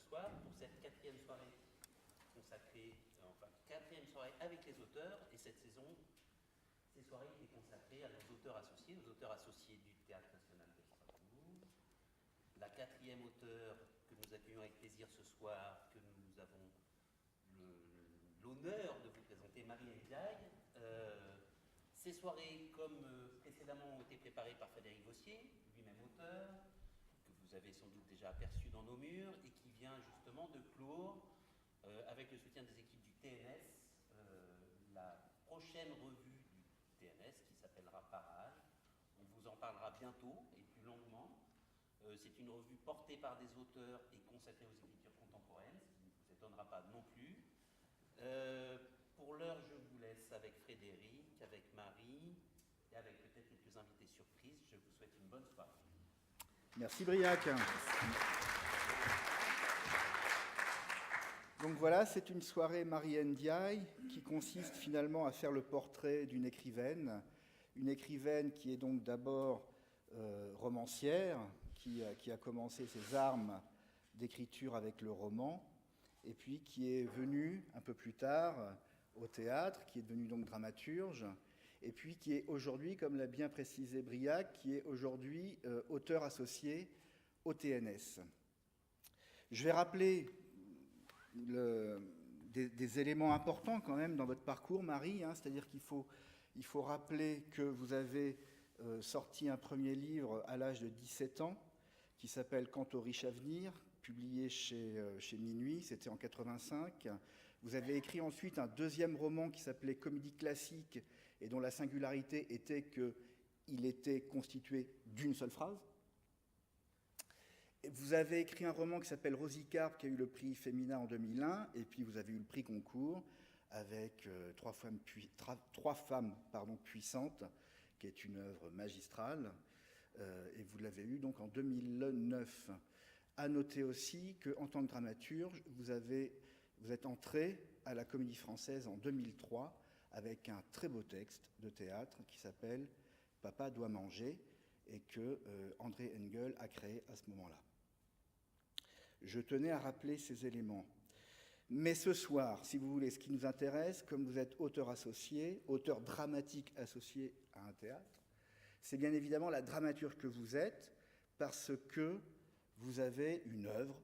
soir pour cette quatrième soirée consacrée, quatrième soirée avec les auteurs, et cette saison, ces soirées étaient consacrées à nos auteurs associés du Théâtre National de Strasbourg. La quatrième auteure que nous accueillons avec plaisir ce soir, que nous avons l'honneur de vous présenter, Marielle Diaye. Ces soirées, comme précédemment, ont été préparées par Frédéric Vossier, lui-même auteur, que vous avez sans doute déjà aperçu dans nos murs, et qui vient justement de clore, avec le soutien des équipes du TNS, la prochaine revue du TNS qui s'appellera Parage. On vous en parlera bientôt et plus longuement. C'est une revue portée par des auteurs et consacrée aux écritures contemporaines, ce qui ne vous étonnera pas non plus. Pour l'heure, je vous laisse avec Frédéric, avec Marie et avec peut-être quelques invités surprises. Je vous souhaite une bonne soirée. Merci Briac. Donc voilà, c'est une soirée Marielle Diaye qui consiste finalement à faire le portrait d'une écrivaine. Une écrivaine qui est donc d'abord romancière, qui a commencé ses armes d'écriture avec le roman, et puis qui est venue un peu plus tard au théâtre, qui est devenue donc dramaturge, et puis qui est aujourd'hui, comme l'a bien précisé Briac, qui est aujourd'hui auteur associé au TNS. Je vais rappeler des éléments importants quand même dans votre parcours, Marie, c'est-à-dire qu'il faut rappeler que vous avez sorti un premier livre à l'âge de 17 ans, qui s'appelle « Quant au riche avenir », publié chez Minuit, c'était en 85. Vous avez écrit ensuite un deuxième roman qui s'appelait « Comédie classique » et dont la singularité était qu'il était constitué d'une seule phrase. Et vous avez écrit un roman qui s'appelle « Rosie Carpe » qui a eu le prix Femina en 2001, et puis vous avez eu le prix Goncourt avec Trois femmes puissantes, qui est une œuvre magistrale, et vous l'avez eu donc en 2009. À noter aussi qu'en tant que dramaturge, vous êtes entré à la Comédie Française en 2003 avec un très beau texte de théâtre qui s'appelle « Papa doit manger » et que André Engel a créé à ce moment-là. Je tenais à rappeler ces éléments. Mais ce soir, si vous voulez, ce qui nous intéresse, comme vous êtes auteur associé, auteur dramatique associé à un théâtre, c'est bien évidemment la dramaturge que vous êtes, parce que vous avez une œuvre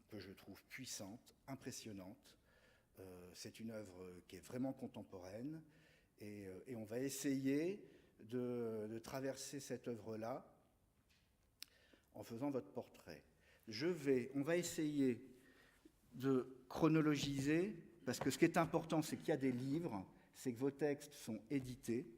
que je trouve puissante, impressionnante. C'est une œuvre qui est vraiment contemporaine, et on va essayer de traverser cette œuvre-là en faisant votre portrait. On va essayer de chronologiser, parce que ce qui est important, c'est qu'il y a des livres, c'est que vos textes sont édités,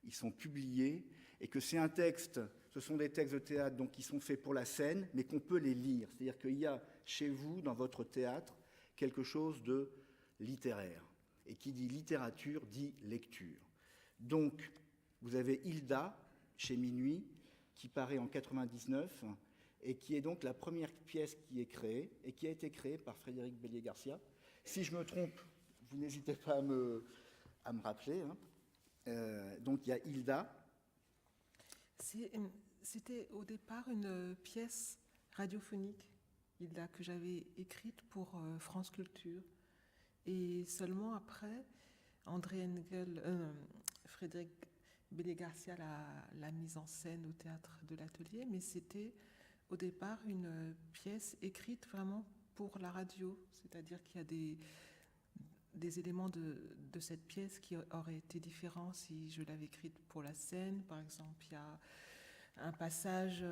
ils sont publiés, et que c'est un texte, ce sont des textes de théâtre donc, qui sont faits pour la scène, mais qu'on peut les lire. C'est-à-dire qu'il y a chez vous, dans votre théâtre, quelque chose de littéraire. Et qui dit littérature, dit lecture. Donc, vous avez Hilda, chez Minuit, qui paraît en 99, et qui est donc la première pièce qui est créée, et qui a été créée par Frédéric Bélier-Garcia. Si je me trompe, vous n'hésitez pas à me rappeler. Donc il y a Hilda. C'était au départ une pièce radiophonique, Hilda, que j'avais écrite pour France Culture. Et seulement après, André Engel, Frédéric Bélier-Garcia l'a mise en scène au théâtre de l'Atelier, mais c'était au départ une pièce écrite vraiment pour la radio, c'est-à-dire qu'il y a des éléments de cette pièce qui auraient été différents si je l'avais écrite pour la scène. Par exemple, il y a un passage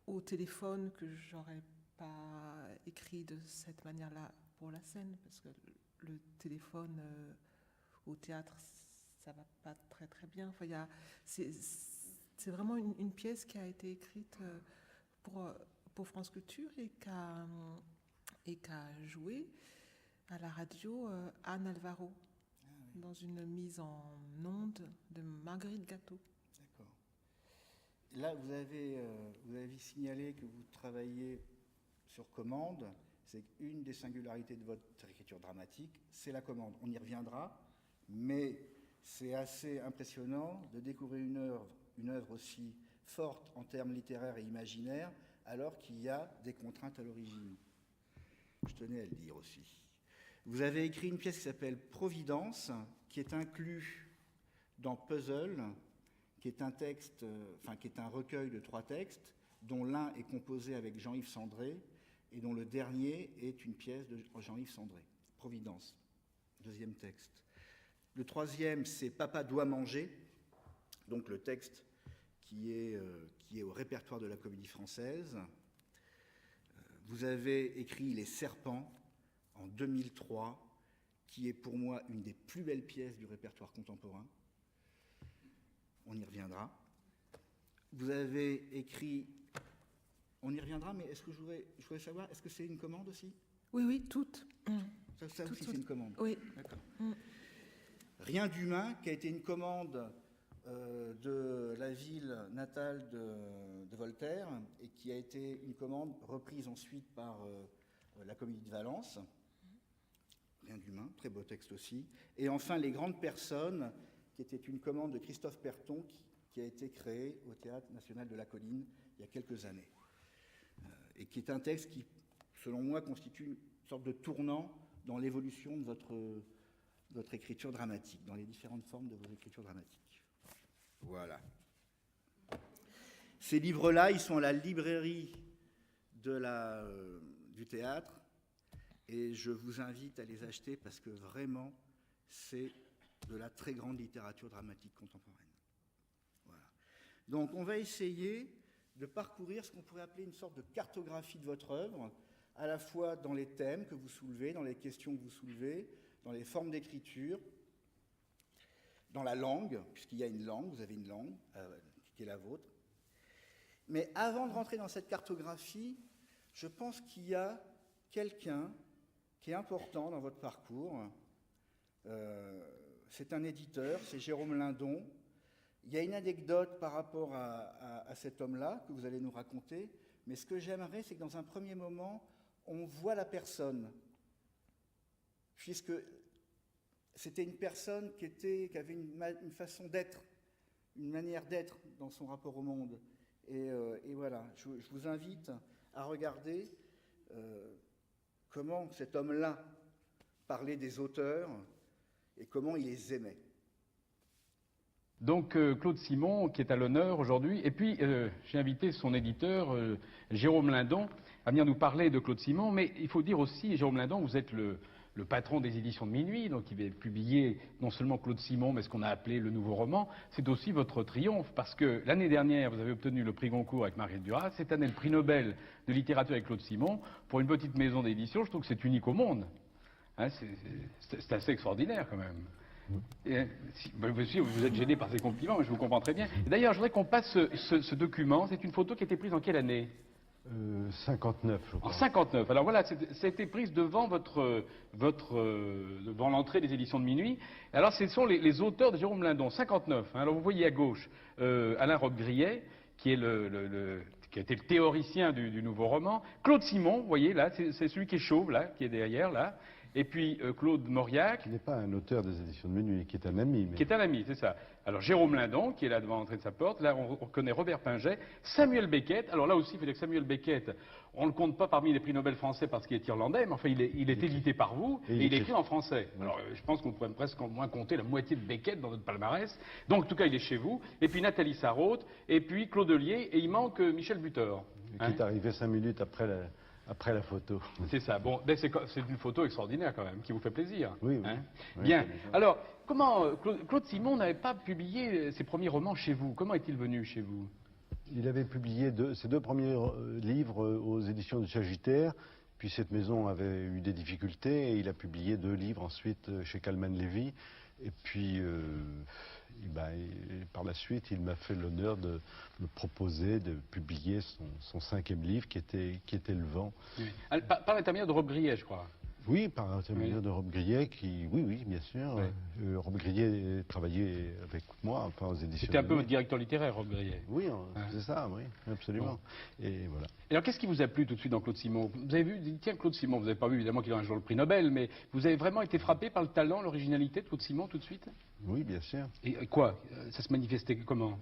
au téléphone que j'aurais pas écrit de cette manière-là pour la scène, parce que le téléphone au théâtre, ça va pas très très bien. Enfin, c'est vraiment une pièce qui a été écrite pour France Culture et qu'a joué à la radio Anne Alvaro, dans une mise en onde de Marguerite Gâteau. D'accord. Là, vous avez signalé que vous travaillez sur commande. C'est qu'une des singularités de votre écriture dramatique, c'est la commande. On y reviendra, mais c'est assez impressionnant de découvrir une œuvre aussi forte en termes littéraires et imaginaires, alors qu'il y a des contraintes à l'origine. Je tenais à le dire aussi. Vous avez écrit une pièce qui s'appelle Providence, qui est inclus dans Puzzle, qui est un texte, qui est un recueil de 3 textes, dont l'un est composé avec Jean-Yves Sandré, et dont le dernier est une pièce de Jean-Yves Sandré. Providence, 2e texte. Le 3e, c'est Papa doit manger, donc le texte qui est au répertoire de la Comédie Française. Vous avez écrit Les Serpents en 2003, qui est pour moi une des plus belles pièces du répertoire contemporain. On y reviendra. Vous avez écrit... On y reviendra, mais est-ce que je voudrais savoir, est-ce que c'est une commande aussi? Oui, toutes. Ça aussi, c'est une commande. Oui. D'accord. Rien d'humain, qui a été une commande de la ville natale de Voltaire, et qui a été une commande reprise ensuite par la Comédie de Valence. Rien d'humain, très beau texte aussi. Et enfin, Les Grandes Personnes, qui était une commande de Christophe Perton, qui a été créée au Théâtre National de la Colline il y a quelques années. Et qui est un texte qui, selon moi, constitue une sorte de tournant dans l'évolution de votre écriture dramatique, dans les différentes formes de vos écritures dramatiques. Voilà. Ces livres-là, ils sont à la librairie du théâtre, et je vous invite à les acheter parce que vraiment, c'est de la très grande littérature dramatique contemporaine. Voilà. Donc, on va essayer de parcourir ce qu'on pourrait appeler une sorte de cartographie de votre œuvre, à la fois dans les thèmes que vous soulevez, dans les questions que vous soulevez, dans les formes d'écriture, dans la langue, puisqu'il y a une langue, vous avez une langue qui est la vôtre. Mais avant de rentrer dans cette cartographie, je pense qu'il y a quelqu'un qui est important dans votre parcours. C'est un éditeur, c'est Jérôme Lindon. Il y a une anecdote par rapport à cet homme-là que vous allez nous raconter, mais ce que j'aimerais, c'est que dans un premier moment, on voit la personne, puisque c'était une personne qui avait une façon d'être, une manière d'être dans son rapport au monde. Et voilà, je vous invite à regarder comment cet homme-là parlait des auteurs et comment il les aimait. Donc Claude Simon qui est à l'honneur aujourd'hui, et puis j'ai invité son éditeur Jérôme Lindon à venir nous parler de Claude Simon, mais il faut dire aussi, Jérôme Lindon, vous êtes le patron des éditions de Minuit, donc il va publier non seulement Claude Simon, mais ce qu'on a appelé le nouveau roman. C'est aussi votre triomphe, parce que l'année dernière, vous avez obtenu le prix Goncourt avec Marguerite Duras, cette année le prix Nobel de littérature avec Claude Simon. Pour une petite maison d'édition, je trouve que c'est unique au monde. Hein, c'est assez extraordinaire quand même. Vous êtes gêné par ces compliments, mais je vous comprends très bien. D'ailleurs, je voudrais qu'on passe ce document. C'est une photo qui a été prise en quelle année? 59, je crois. En 59. Alors voilà, ça a été prise devant devant l'entrée des éditions de Minuit. Alors ce sont les auteurs de Jérôme Lindon, 59. Hein. Alors vous voyez à gauche Alain Robbe-Grillet, qui est qui a été le théoricien du nouveau roman. Claude Simon, vous voyez là, c'est celui qui est chauve là, qui est derrière là. Et puis Claude Mauriac. Qui n'est pas un auteur des éditions de Minuit, qui est un ami. Qui est un ami, c'est ça. Alors Jérôme Lindon, qui est là devant l'entrée de sa porte. Là, on reconnaît Robert Pinget. Samuel Beckett. Alors là aussi, il faut dire que Samuel Beckett, on ne le compte pas parmi les prix Nobel français parce qu'il est irlandais, mais enfin, il est édité par vous et il écrit en français. Alors je pense qu'on pourrait presque au moins compter la moitié de Beckett dans notre palmarès. Donc en tout cas, il est chez vous. Et puis Nathalie Sarraute, et puis Claude Lié, et il manque Michel Butor. Qui est arrivé 5 minutes après la photo. C'est ça. Bon, c'est une photo extraordinaire quand même, qui vous fait plaisir. Oui. Hein, oui. Bien. Alors, comment Claude Simon n'avait pas publié ses premiers romans chez vous? Comment est-il venu chez vous? Il avait publié ses 2 premiers livres aux éditions du Sagittaire. Puis cette maison avait eu des difficultés et il a publié 2 livres ensuite chez Calman Levy. Et puis, par la suite, il m'a fait l'honneur de me proposer de publier son 5e livre, qui était Le Vent. Oui. Par l'intermédiaire de Robbe-Grillet, je crois. Oui, par l'intermédiaire de Robbe-Grillet, oui, bien sûr. Oui. Robbe-Grillet travaillait avec moi, enfin aux éditions. C'était un peu votre directeur littéraire, Robbe-Grillet. Oui, c'est ça, oui, absolument. Bon. Et voilà. Et alors, qu'est-ce qui vous a plu tout de suite dans Claude Simon? Vous avez vu, tiens, Claude Simon, vous n'avez pas vu évidemment qu'il a un jour le prix Nobel, mais vous avez vraiment été frappé par le talent, l'originalité de Claude Simon tout de suite? Oui, bien sûr. Et quoi? Ça se manifestait comment?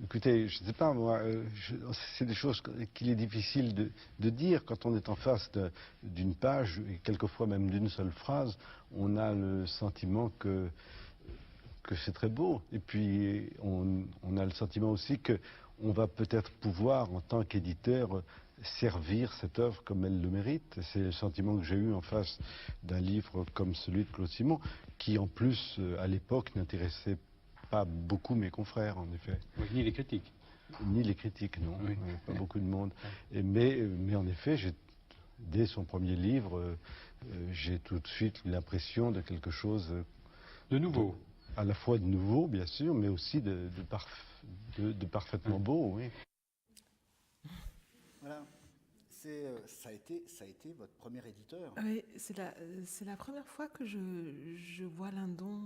Écoutez, je ne sais pas, moi, c'est des choses qu'il est difficile de dire quand on est en face d'une page, et quelquefois même d'une seule phrase. On a le sentiment que c'est très beau. Et puis, on a le sentiment aussi qu'on va peut-être pouvoir, en tant qu'éditeur, servir cette œuvre comme elle le mérite. C'est le sentiment que j'ai eu en face d'un livre comme celui de Claude Simon, qui en plus, à l'époque, n'intéressait pas beaucoup mes confrères, en effet. Oui, ni les critiques. Ni les critiques, non. Oui. Pas beaucoup de monde. Mais en effet, dès son premier livre, j'ai tout de suite l'impression de quelque chose... De nouveau. À la fois de nouveau, bien sûr, mais aussi de parfaitement beau, oui. Voilà. Ça a été votre premier éditeur. Oui, c'est la première fois que je vois Lindon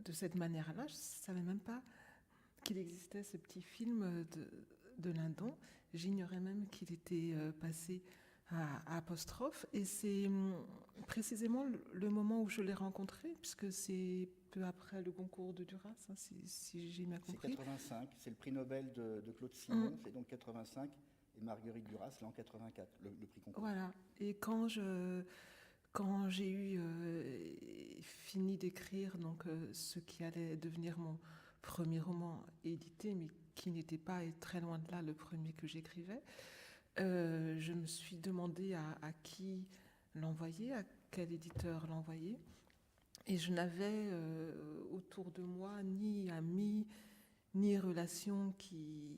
de cette manière-là. Je ne savais même pas qu'il existait ce petit film de Lindon. J'ignorais même qu'il était passé à Apostrophe. Et c'est précisément le moment où je l'ai rencontré, puisque c'est peu après le concours de Duras, hein, si j'ai bien compris. C'est 85, c'est le prix Nobel de Claude Simon, c'est donc 85, et Marguerite Duras, là en 84, le prix concours. Voilà, et quand j'ai eu fini d'écrire donc, ce qui allait devenir mon premier roman édité, mais qui n'était pas, et très loin de là, le premier que j'écrivais, je me suis demandé à qui l'envoyer, à quel éditeur l'envoyer. Et je n'avais autour de moi ni amis, ni relations qui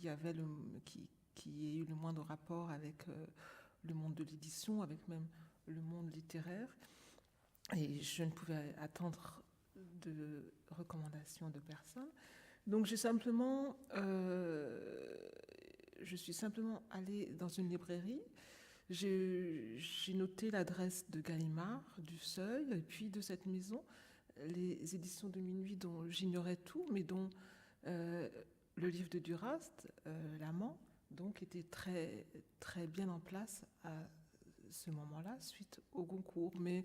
aient eu le moindre rapport avec le monde de l'édition, avec même le monde littéraire. Et je ne pouvais attendre de recommandations de personne. Donc je suis simplement allée dans une librairie. J'ai noté l'adresse de Gallimard, du Seuil, et puis de cette maison, les éditions de Minuit, dont j'ignorais tout, mais dont le livre de Duras, L'Amant, donc était très, très bien en place à ce moment-là, suite au concours. Mais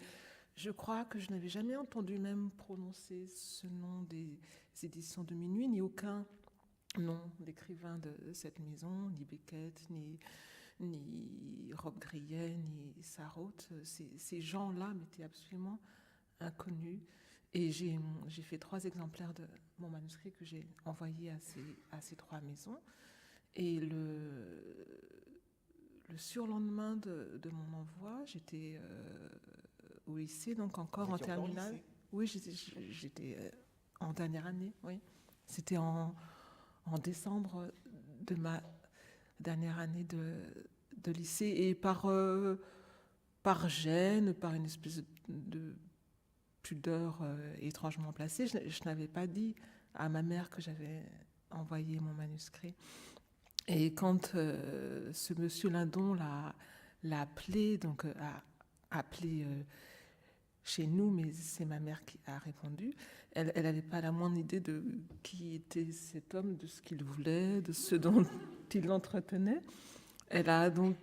je crois que je n'avais jamais entendu même prononcer ce nom des éditions de Minuit, ni aucun nom d'écrivain de cette maison, ni Beckett, ni Rob Grillet, ni Sarraute. Ces gens-là m'étaient absolument inconnus. Et j'ai fait 3 exemplaires de mon manuscrit que j'ai envoyé à ces 3 maisons. Et le surlendemain de mon envoi, j'étais au lycée, donc encore en terminale. Oui, j'étais en dernière année, oui. C'était en décembre de ma dernière année de lycée, et par gêne, par une espèce de pudeur étrangement placée, je n'avais pas dit à ma mère que j'avais envoyé mon manuscrit. Et quand ce monsieur Lindon l'a appelé, donc a appelé chez nous, mais c'est ma mère qui a répondu. Elle n'avait pas la moindre idée de qui était cet homme, de ce qu'il voulait, de ce dont il l'entretenait. Elle a donc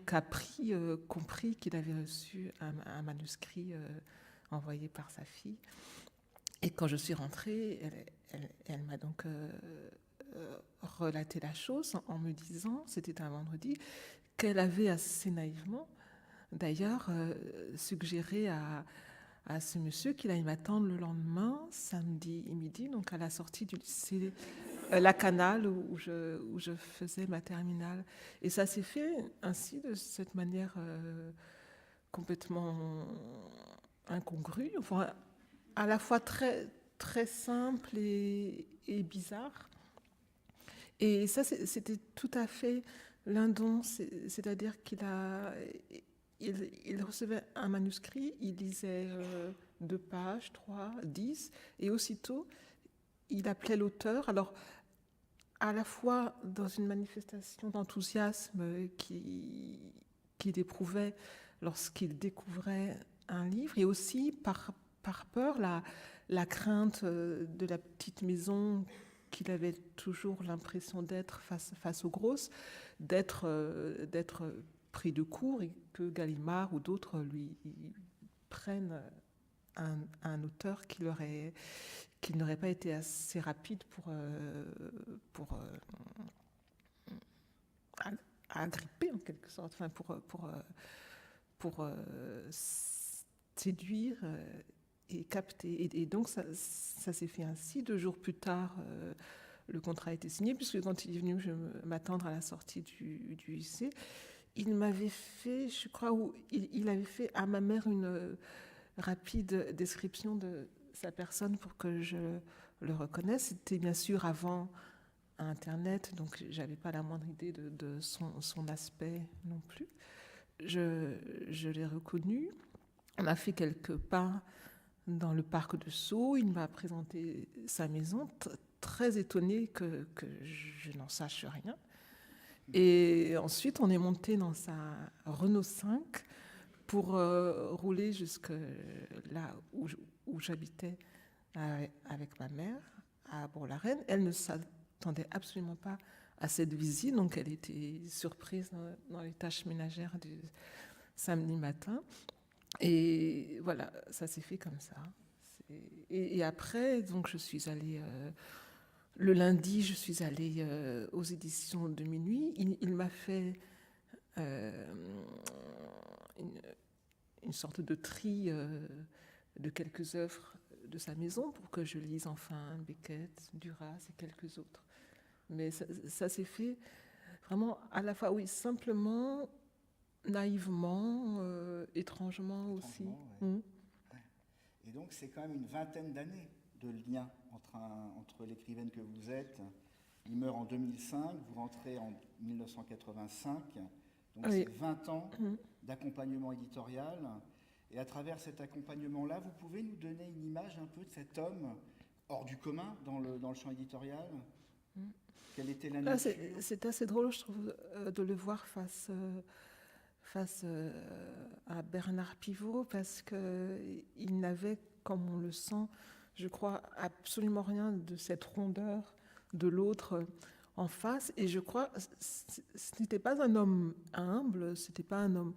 compris qu'il avait reçu un manuscrit envoyé par sa fille. Et quand je suis rentrée, elle m'a donc relaté la chose en me disant, c'était un vendredi, qu'elle avait assez naïvement, d'ailleurs, suggéré à ce monsieur qu'il allait m'attendre le lendemain, samedi midi, donc à la sortie du lycée La Canale, où je faisais ma terminale. Et ça s'est fait ainsi, de cette manière complètement incongrue, enfin, à la fois très, très simple et bizarre. Et ça, c'était tout à fait Lindon, c'est-à-dire qu'il recevait un manuscrit, il lisait 2 pages, 3, 10, et aussitôt, il appelait l'auteur. Alors, à la fois dans une manifestation d'enthousiasme qu'il éprouvait lorsqu'il découvrait un livre, et aussi par peur, la crainte de la petite maison qu'il avait toujours l'impression d'être face aux grosses, d'être pris de court, et que Gallimard ou d'autres lui prennent un auteur qui n'aurait pas été assez rapide pour agripper en quelque sorte, enfin pour séduire et capter. Et donc ça s'est fait ainsi. 2 jours plus tard, le contrat a été signé, puisque quand il est venu m'attendre à la sortie du lycée, il m'avait fait, je crois, il avait fait à ma mère une rapide description de sa personne pour que je le reconnaisse. C'était bien sûr avant Internet, donc j'avais pas la moindre idée de son aspect non plus. Je l'ai reconnu. On a fait quelques pas dans le parc de Sceaux. Il m'a présenté sa maison, très étonné que je n'en sache rien. Et ensuite, on est monté dans sa Renault 5 pour rouler jusque là où j'habitais avec ma mère, à Bourg-la-Reine. Elle ne s'attendait absolument pas à cette visite, donc elle était surprise dans les tâches ménagères du samedi matin. Et voilà, ça s'est fait comme ça. Et après, donc, je suis allée... le lundi, je suis allée aux éditions de Minuit. Il m'a fait une sorte de tri de quelques œuvres de sa maison pour que je lise enfin Beckett, Duras et quelques autres. Mais ça s'est fait vraiment à la fois, oui, simplement, naïvement, étrangement aussi. Ouais. Ouais. Et donc, c'est quand même une vingtaine d'années de lien entre l'écrivaine que vous êtes. Il meurt en 2005, vous rentrez en 1985. Donc, oui. C'est 20 ans d'accompagnement éditorial. Et à travers cet accompagnement-là, vous pouvez nous donner une image un peu de cet homme hors du commun dans le champ éditorial? Quelle était la nature? C'est assez drôle, je trouve, de le voir face à Bernard Pivot, parce qu'il n'avait, comme on le sent, je crois, absolument rien de cette rondeur de l'autre en face. Et je crois que ce n'était pas un homme humble, ce n'était pas un homme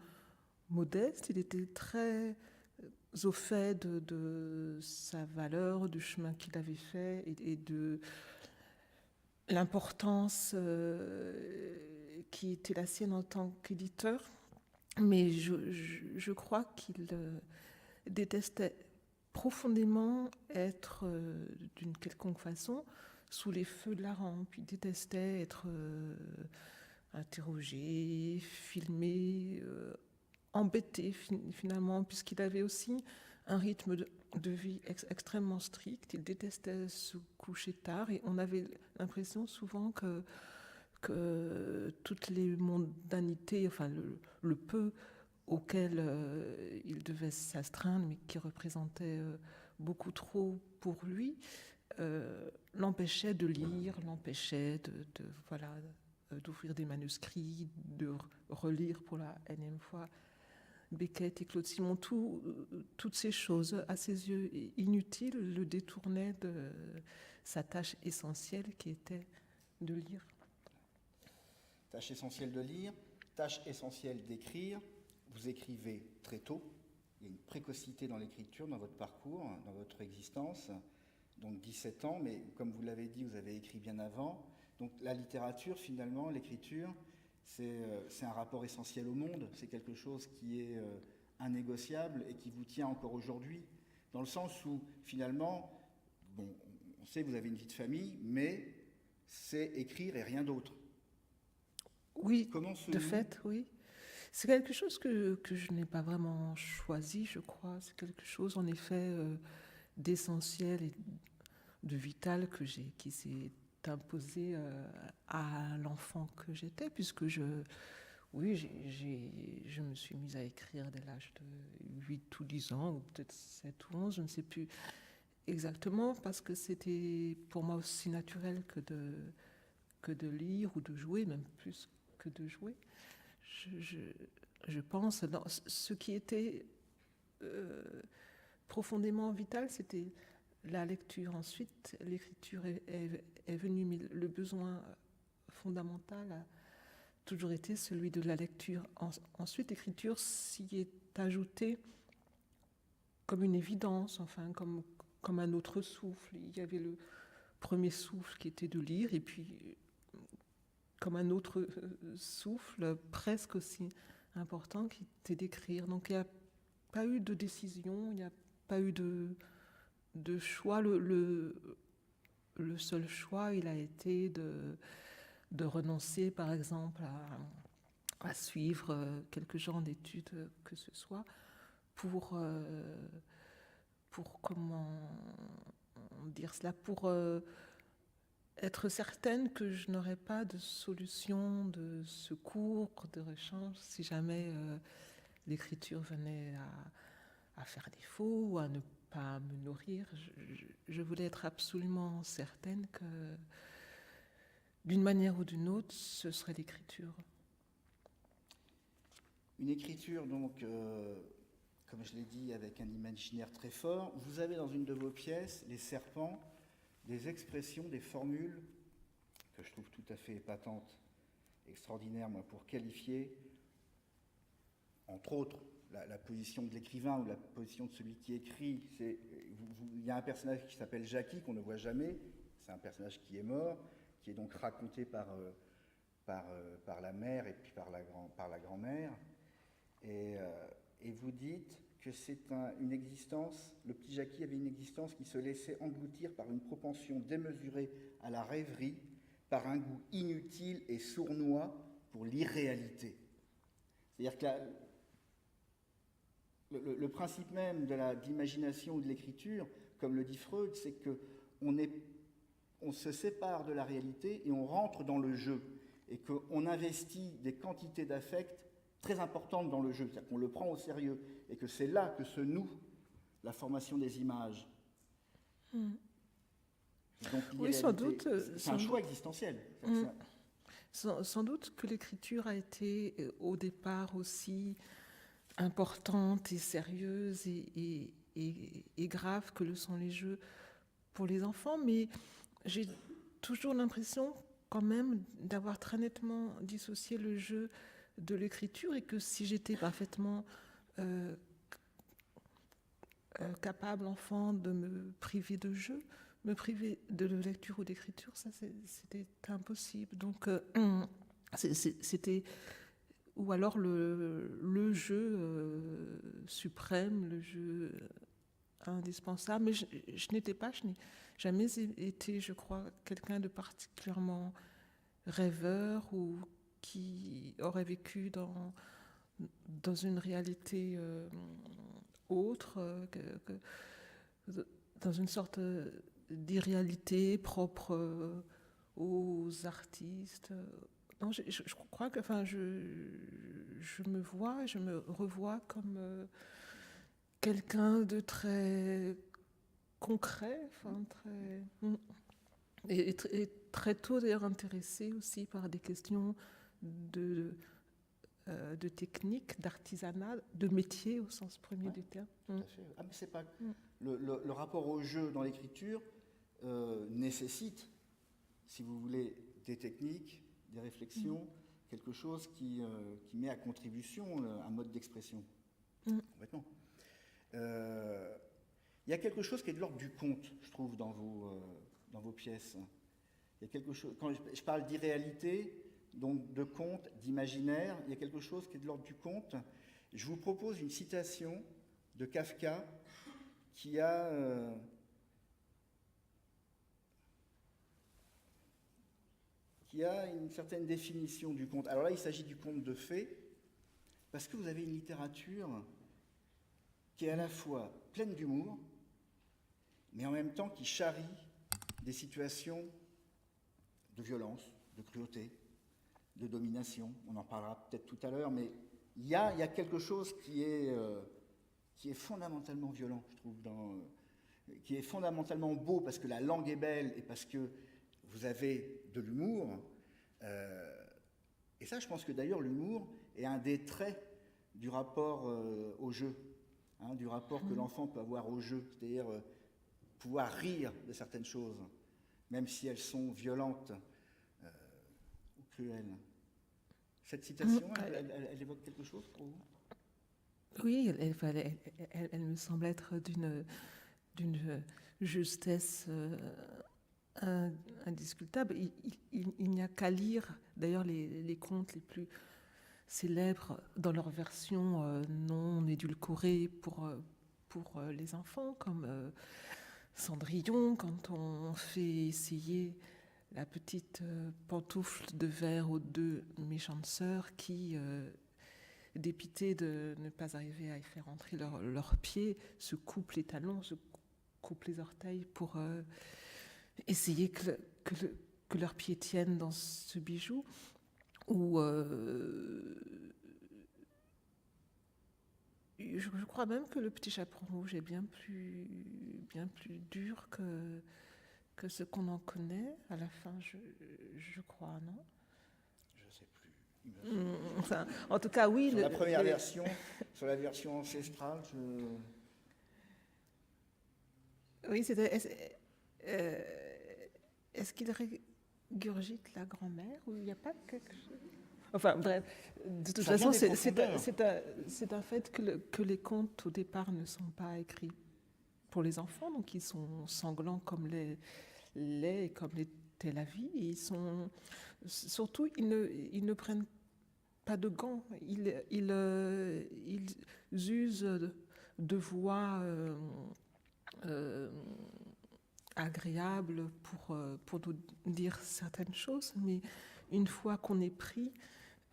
modeste, il était très au fait de sa valeur, du chemin qu'il avait fait et de l'importance qui était la sienne en tant qu'éditeur. Mais je crois qu'il détestait profondément être, d'une quelconque façon, sous les feux de la rampe. Il détestait être interrogé, filmé, embêté finalement, puisqu'il avait aussi un rythme de vie extrêmement strict. Il détestait se coucher tard et on avait l'impression souvent que toutes les mondanités, enfin le peu auquel il devait s'astreindre, mais qui représentait beaucoup trop pour lui, l'empêchait de lire, l'empêchait d'ouvrir des manuscrits, de relire pour la énième fois Beckett et Claude Simon. Toutes ces choses, à ses yeux inutiles, le détournaient de sa tâche essentielle qui était de lire. Tâche essentielle de lire, tâche essentielle d'écrire. Vous écrivez très tôt, il y a une précocité dans l'écriture, dans votre parcours, dans votre existence, donc 17 ans, mais comme vous l'avez dit, vous avez écrit bien avant. Donc la littérature, finalement, l'écriture, c'est un rapport essentiel au monde, c'est quelque chose qui est innégociable et qui vous tient encore aujourd'hui, dans le sens où, finalement, bon, on sait que vous avez une vie de famille, mais c'est écrire et rien d'autre. Oui, de fait, oui. C'est quelque chose que je n'ai pas vraiment choisi, je crois. C'est quelque chose, en effet, d'essentiel et de vital qui s'est imposé à l'enfant que j'étais, puisque je me suis mise à écrire dès l'âge de 8 ou 10 ans, ou peut-être 7 ou 11, je ne sais plus exactement, parce que c'était pour moi aussi naturel que de lire ou de jouer, même plus que de jouer. Je pense, dans ce qui était profondément vital, c'était la lecture. Ensuite, l'écriture est venue, mais le besoin fondamental a toujours été celui de la lecture. Ensuite, l'écriture s'y est ajoutée comme une évidence, enfin, comme un autre souffle. Il y avait le premier souffle qui était de lire, et puis comme un autre souffle presque aussi important qui était d'écrire. Donc il n'y a pas eu de décision, il n'y a pas eu de choix. Le seul choix, il a été de renoncer, par exemple, à suivre quelques genres d'études que ce soit, pour comment dire cela, pour être certaine que je n'aurais pas de solution, de secours, de rechange, si jamais l'écriture venait à faire défaut ou à ne pas me nourrir. Je voulais être absolument certaine que, d'une manière ou d'une autre, ce serait l'écriture. Une écriture, donc, comme je l'ai dit, avec un imaginaire très fort. Vous avez dans une de vos pièces, Les Serpents, des expressions, des formules que je trouve tout à fait épatantes, extraordinaires, moi, pour qualifier, entre autres, la position de l'écrivain ou la position de celui qui écrit. Il y a un personnage qui s'appelle Jackie, qu'on ne voit jamais. C'est un personnage qui est mort, qui est donc raconté par la mère et puis par la grand-mère. Et vous dites que c'est une existence, le petit Jackie avait une existence qui se laissait engloutir par une propension démesurée à la rêverie, par un goût inutile et sournois pour l'irréalité. C'est-à-dire que le principe même de l'imagination ou de l'écriture, comme le dit Freud, c'est qu'on se sépare de la réalité et on rentre dans le jeu, et qu'on investit des quantités d'affect très importante dans le jeu, c'est-à-dire qu'on le prend au sérieux, et que c'est là que se noue la formation des images. Donc, oui, sans doute. C'est un choix existentiel. Sans doute que l'écriture a été au départ aussi importante et sérieuse et grave que le sont les jeux pour les enfants, mais j'ai toujours l'impression quand même d'avoir très nettement dissocié le jeu de l'écriture, et que si j'étais parfaitement capable, enfant, de me priver de jeu, me priver de lecture ou d'écriture, ça c'était impossible. Donc c'était, ou alors le jeu suprême, le jeu indispensable, mais je n'ai jamais été, je crois, quelqu'un de particulièrement rêveur ou qui aurait vécu dans une réalité autre, dans une sorte d'irréalité propre aux artistes. Non, je crois que, enfin, je me vois, je me revois comme quelqu'un de très concret, enfin, et très tôt d'ailleurs intéressé aussi par des questions de technique, d'artisanat, de métier au sens premier du terme. Tout à fait. Ah, mais c'est pas le rapport au jeu dans l'écriture nécessite, si vous voulez, des techniques, des réflexions, quelque chose qui met à contribution un mode d'expression. Complètement. Il y a quelque chose qui est de l'ordre du conte, je trouve, dans vos pièces. Il y a quelque chose, quand je parle d'irréalité, donc de conte, d'imaginaire, il y a quelque chose qui est de l'ordre du conte. Je vous propose une citation de Kafka qui a une certaine définition du conte. Alors là, il s'agit du conte de fées, parce que vous avez une littérature qui est à la fois pleine d'humour, mais en même temps qui charrie des situations de violence, de cruauté, de domination. On en parlera peut-être tout à l'heure, mais il y a quelque chose qui est fondamentalement violent, je trouve, qui est fondamentalement beau, parce que la langue est belle et parce que vous avez de l'humour. Et ça, je pense que d'ailleurs, l'humour est un des traits du rapport au jeu, du rapport que l'enfant peut avoir au jeu, c'est-à-dire pouvoir rire de certaines choses, même si elles sont violentes ou cruelles. Cette citation, elle évoque quelque chose pour vous ? Oui, elle me semble être d'une justesse indiscutable. Il n'y a qu'à lire, d'ailleurs, les contes les plus célèbres dans leur version non édulcorée pour les enfants, comme Cendrillon, quand on fait essayer la petite pantoufle de verre aux deux méchantes sœurs qui, dépitées de ne pas arriver à y faire entrer leurs pieds, se coupent les talons, se coupent les orteils pour essayer que leurs pieds tiennent dans ce bijou. Ou je crois même que le petit chaperon rouge est bien plus dur que ce qu'on en connaît à la fin, je crois, non? Je ne sais plus. Il me semble. Enfin, en tout cas, oui. Sur la première version, sur la version ancestrale, Oui, c'était. Est-ce qu'il régurgite la grand-mère ou il n'y a pas quelque chose? Enfin, bref, de toute façon, c'est un fait que les contes, au départ, ne sont pas écrits pour les enfants, donc ils sont sanglants comme l'est et comme l'était la vie. Et surtout, ils ne prennent pas de gants. Ils usent de voix agréables pour nous dire certaines choses, mais une fois qu'on est pris,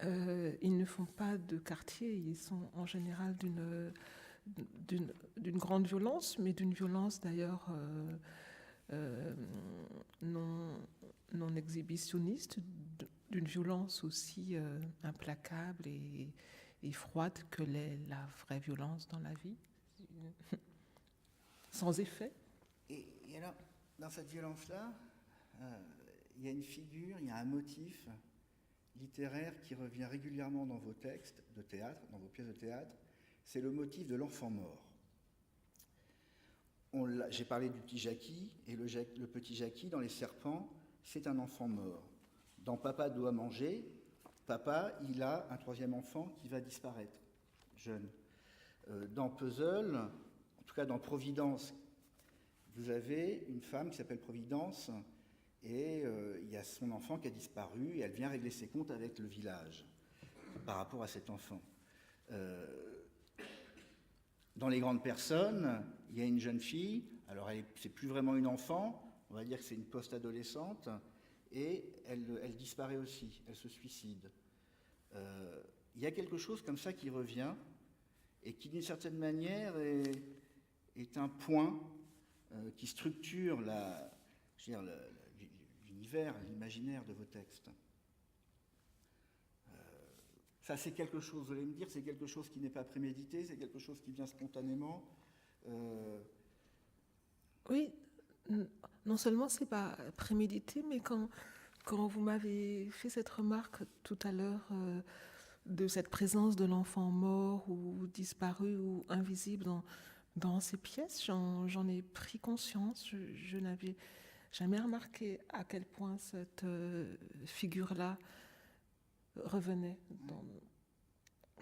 ils ne font pas de quartier. Ils sont en général d'une grande violence, mais d'une violence d'ailleurs non exhibitionniste, d'une violence aussi implacable et froide que l'est la vraie violence dans la vie, sans effet. Et alors, dans cette violence-là, il y a une figure, il y a un motif littéraire qui revient régulièrement dans vos textes de théâtre, dans vos pièces de théâtre, c'est le motif de l'enfant mort. J'ai parlé du petit Jackie, et le petit Jackie, dans Les Serpents, c'est un enfant mort. Dans Papa doit manger, papa, il a un troisième enfant qui va disparaître, jeune. Dans Puzzle, en tout cas dans Providence, vous avez une femme qui s'appelle Providence, et il y a son enfant qui a disparu, et elle vient régler ses comptes avec le village par rapport à cet enfant. Dans Les Grandes Personnes, il y a une jeune fille, alors c'est plus vraiment une enfant, on va dire que c'est une post-adolescente, et elle disparaît aussi, elle se suicide. Il y a quelque chose comme ça qui revient, et qui d'une certaine manière est un point qui structure l'univers, l'imaginaire de vos textes. Ça, c'est quelque chose, vous allez me dire, c'est quelque chose qui n'est pas prémédité, c'est quelque chose qui vient spontanément. Oui, non seulement c'est pas prémédité, mais quand vous m'avez fait cette remarque tout à l'heure de cette présence de l'enfant mort ou disparu ou invisible dans ces pièces, j'en ai pris conscience. Je n'avais jamais remarqué à quel point cette figure-là revenait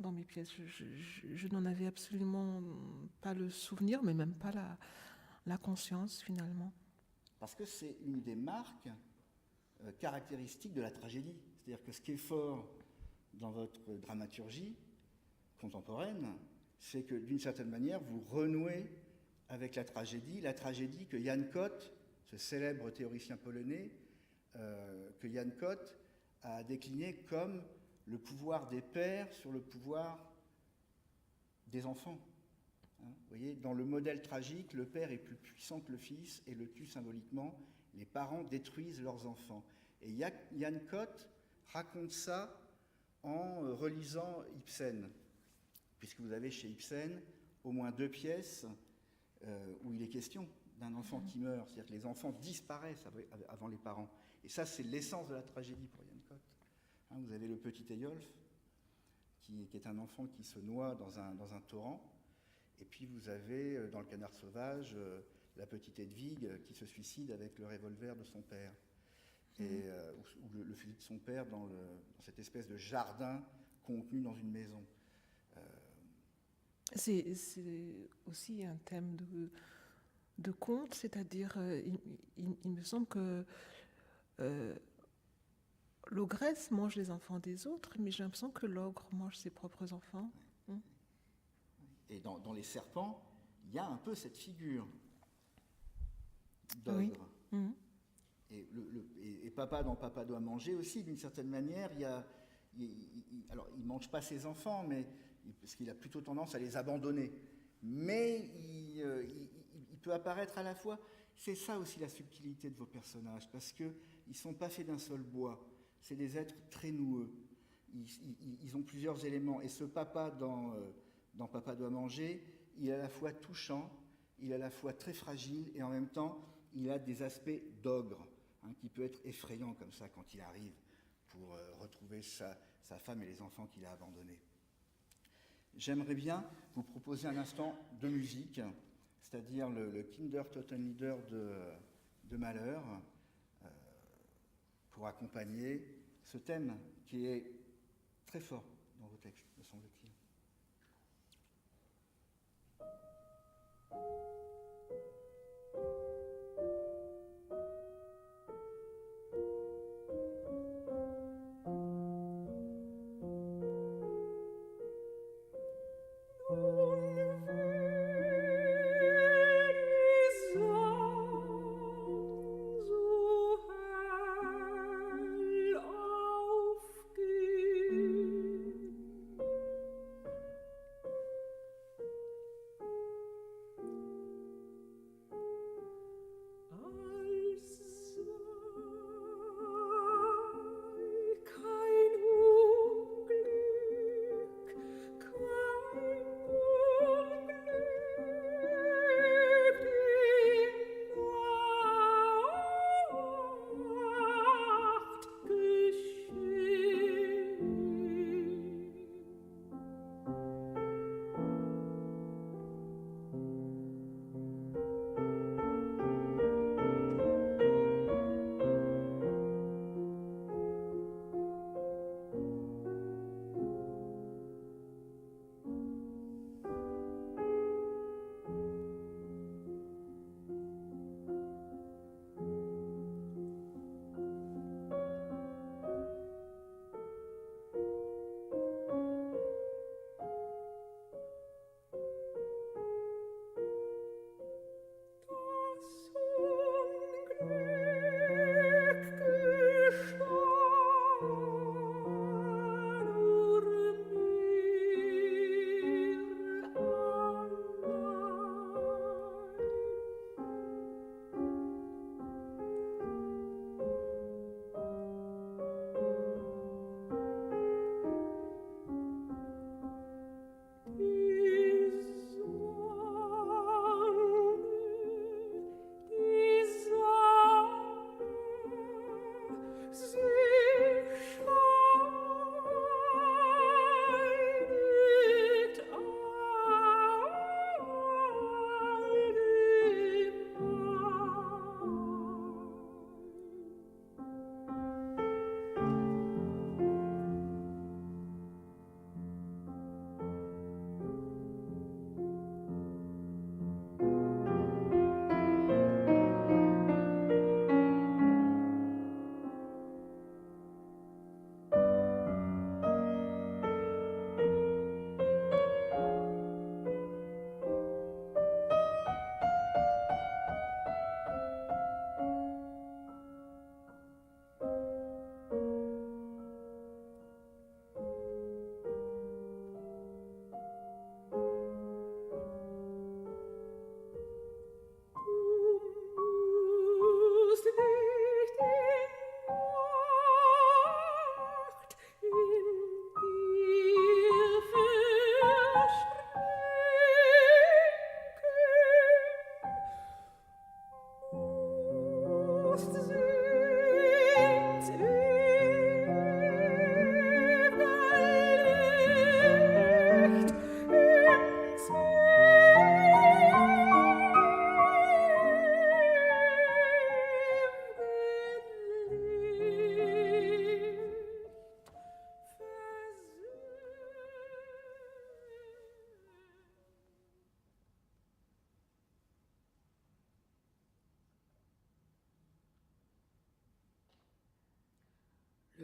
dans mes pièces. Je n'en avais absolument pas le souvenir, mais même pas la conscience finalement. Parce que c'est une des marques caractéristiques de la tragédie. C'est-à-dire que ce qui est fort dans votre dramaturgie contemporaine, c'est que d'une certaine manière, vous renouez avec la tragédie que Jan Kott, ce célèbre théoricien polonais, que Jan Kott a décliné comme le pouvoir des pères sur le pouvoir des enfants. Vous voyez, dans le modèle tragique, le père est plus puissant que le fils et le tue symboliquement. Les parents détruisent leurs enfants. Et Jan Kott raconte ça en relisant Ibsen, puisque vous avez chez Ibsen au moins 2 pièces où il est question d'un enfant qui meurt, c'est-à-dire que les enfants disparaissent avant les parents. Et ça, c'est l'essence de la tragédie pour Jan Kott. Vous avez le petit Eyolf, qui est un enfant qui se noie dans un torrent, et puis vous avez, dans Le Canard sauvage, la petite Hedwig qui se suicide avec le revolver de son père, ou le fusil de son père dans cette espèce de jardin contenu dans une maison. C'est aussi un thème de conte, c'est-à-dire, il me semble que l'ogresse mange les enfants des autres, mais j'ai l'impression que l'ogre mange ses propres enfants. Et dans les serpents, il y a un peu cette figure d'ogre. Oui. Mhm. Et Papa dans Papa doit manger aussi, d'une certaine manière, alors il ne mange pas ses enfants, parce qu'il a plutôt tendance à les abandonner. Mais il peut apparaître à la fois. C'est ça aussi la subtilité de vos personnages, parce qu'ils ne sont pas faits d'un seul bois. C'est des êtres très noueux. Ils ont plusieurs éléments. Et ce papa dans Papa doit manger, il est à la fois touchant, il est à la fois très fragile, et en même temps, il a des aspects d'ogre, qui peut être effrayant comme ça quand il arrive pour retrouver sa femme et les enfants qu'il a abandonnés. J'aimerais bien vous proposer un instant de musique, c'est-à-dire le Kinder Totenlieder de Mahler, pour accompagner ce thème qui est très fort dans vos textes, me semble-t-il.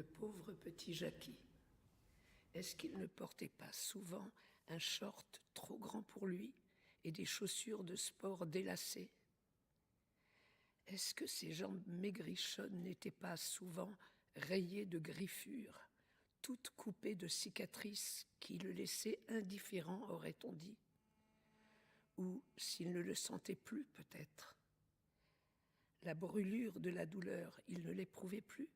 le pauvre petit Jackie. Est-ce qu'il ne portait pas souvent un short trop grand pour lui et des chaussures de sport délacées? Est-ce que ses jambes maigrichonnes n'étaient pas souvent rayées de griffures, toutes coupées de cicatrices qui le laissaient indifférent, aurait-on dit? Ou s'il ne le sentait plus, peut-être. La brûlure de la douleur, il ne l'éprouvait plus?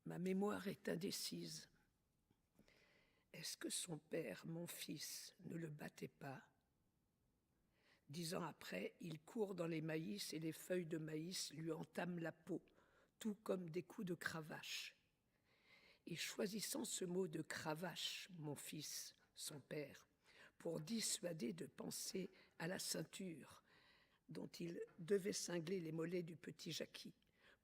Ma mémoire est indécise. Est-ce que son père, mon fils, ne le battait pas? 10 ans après, il court dans les maïs et les feuilles de maïs lui entament la peau, tout comme des coups de cravache. Et choisissant ce mot de cravache, mon fils, son père, pour dissuader de penser à la ceinture dont il devait cingler les mollets du petit Jackie,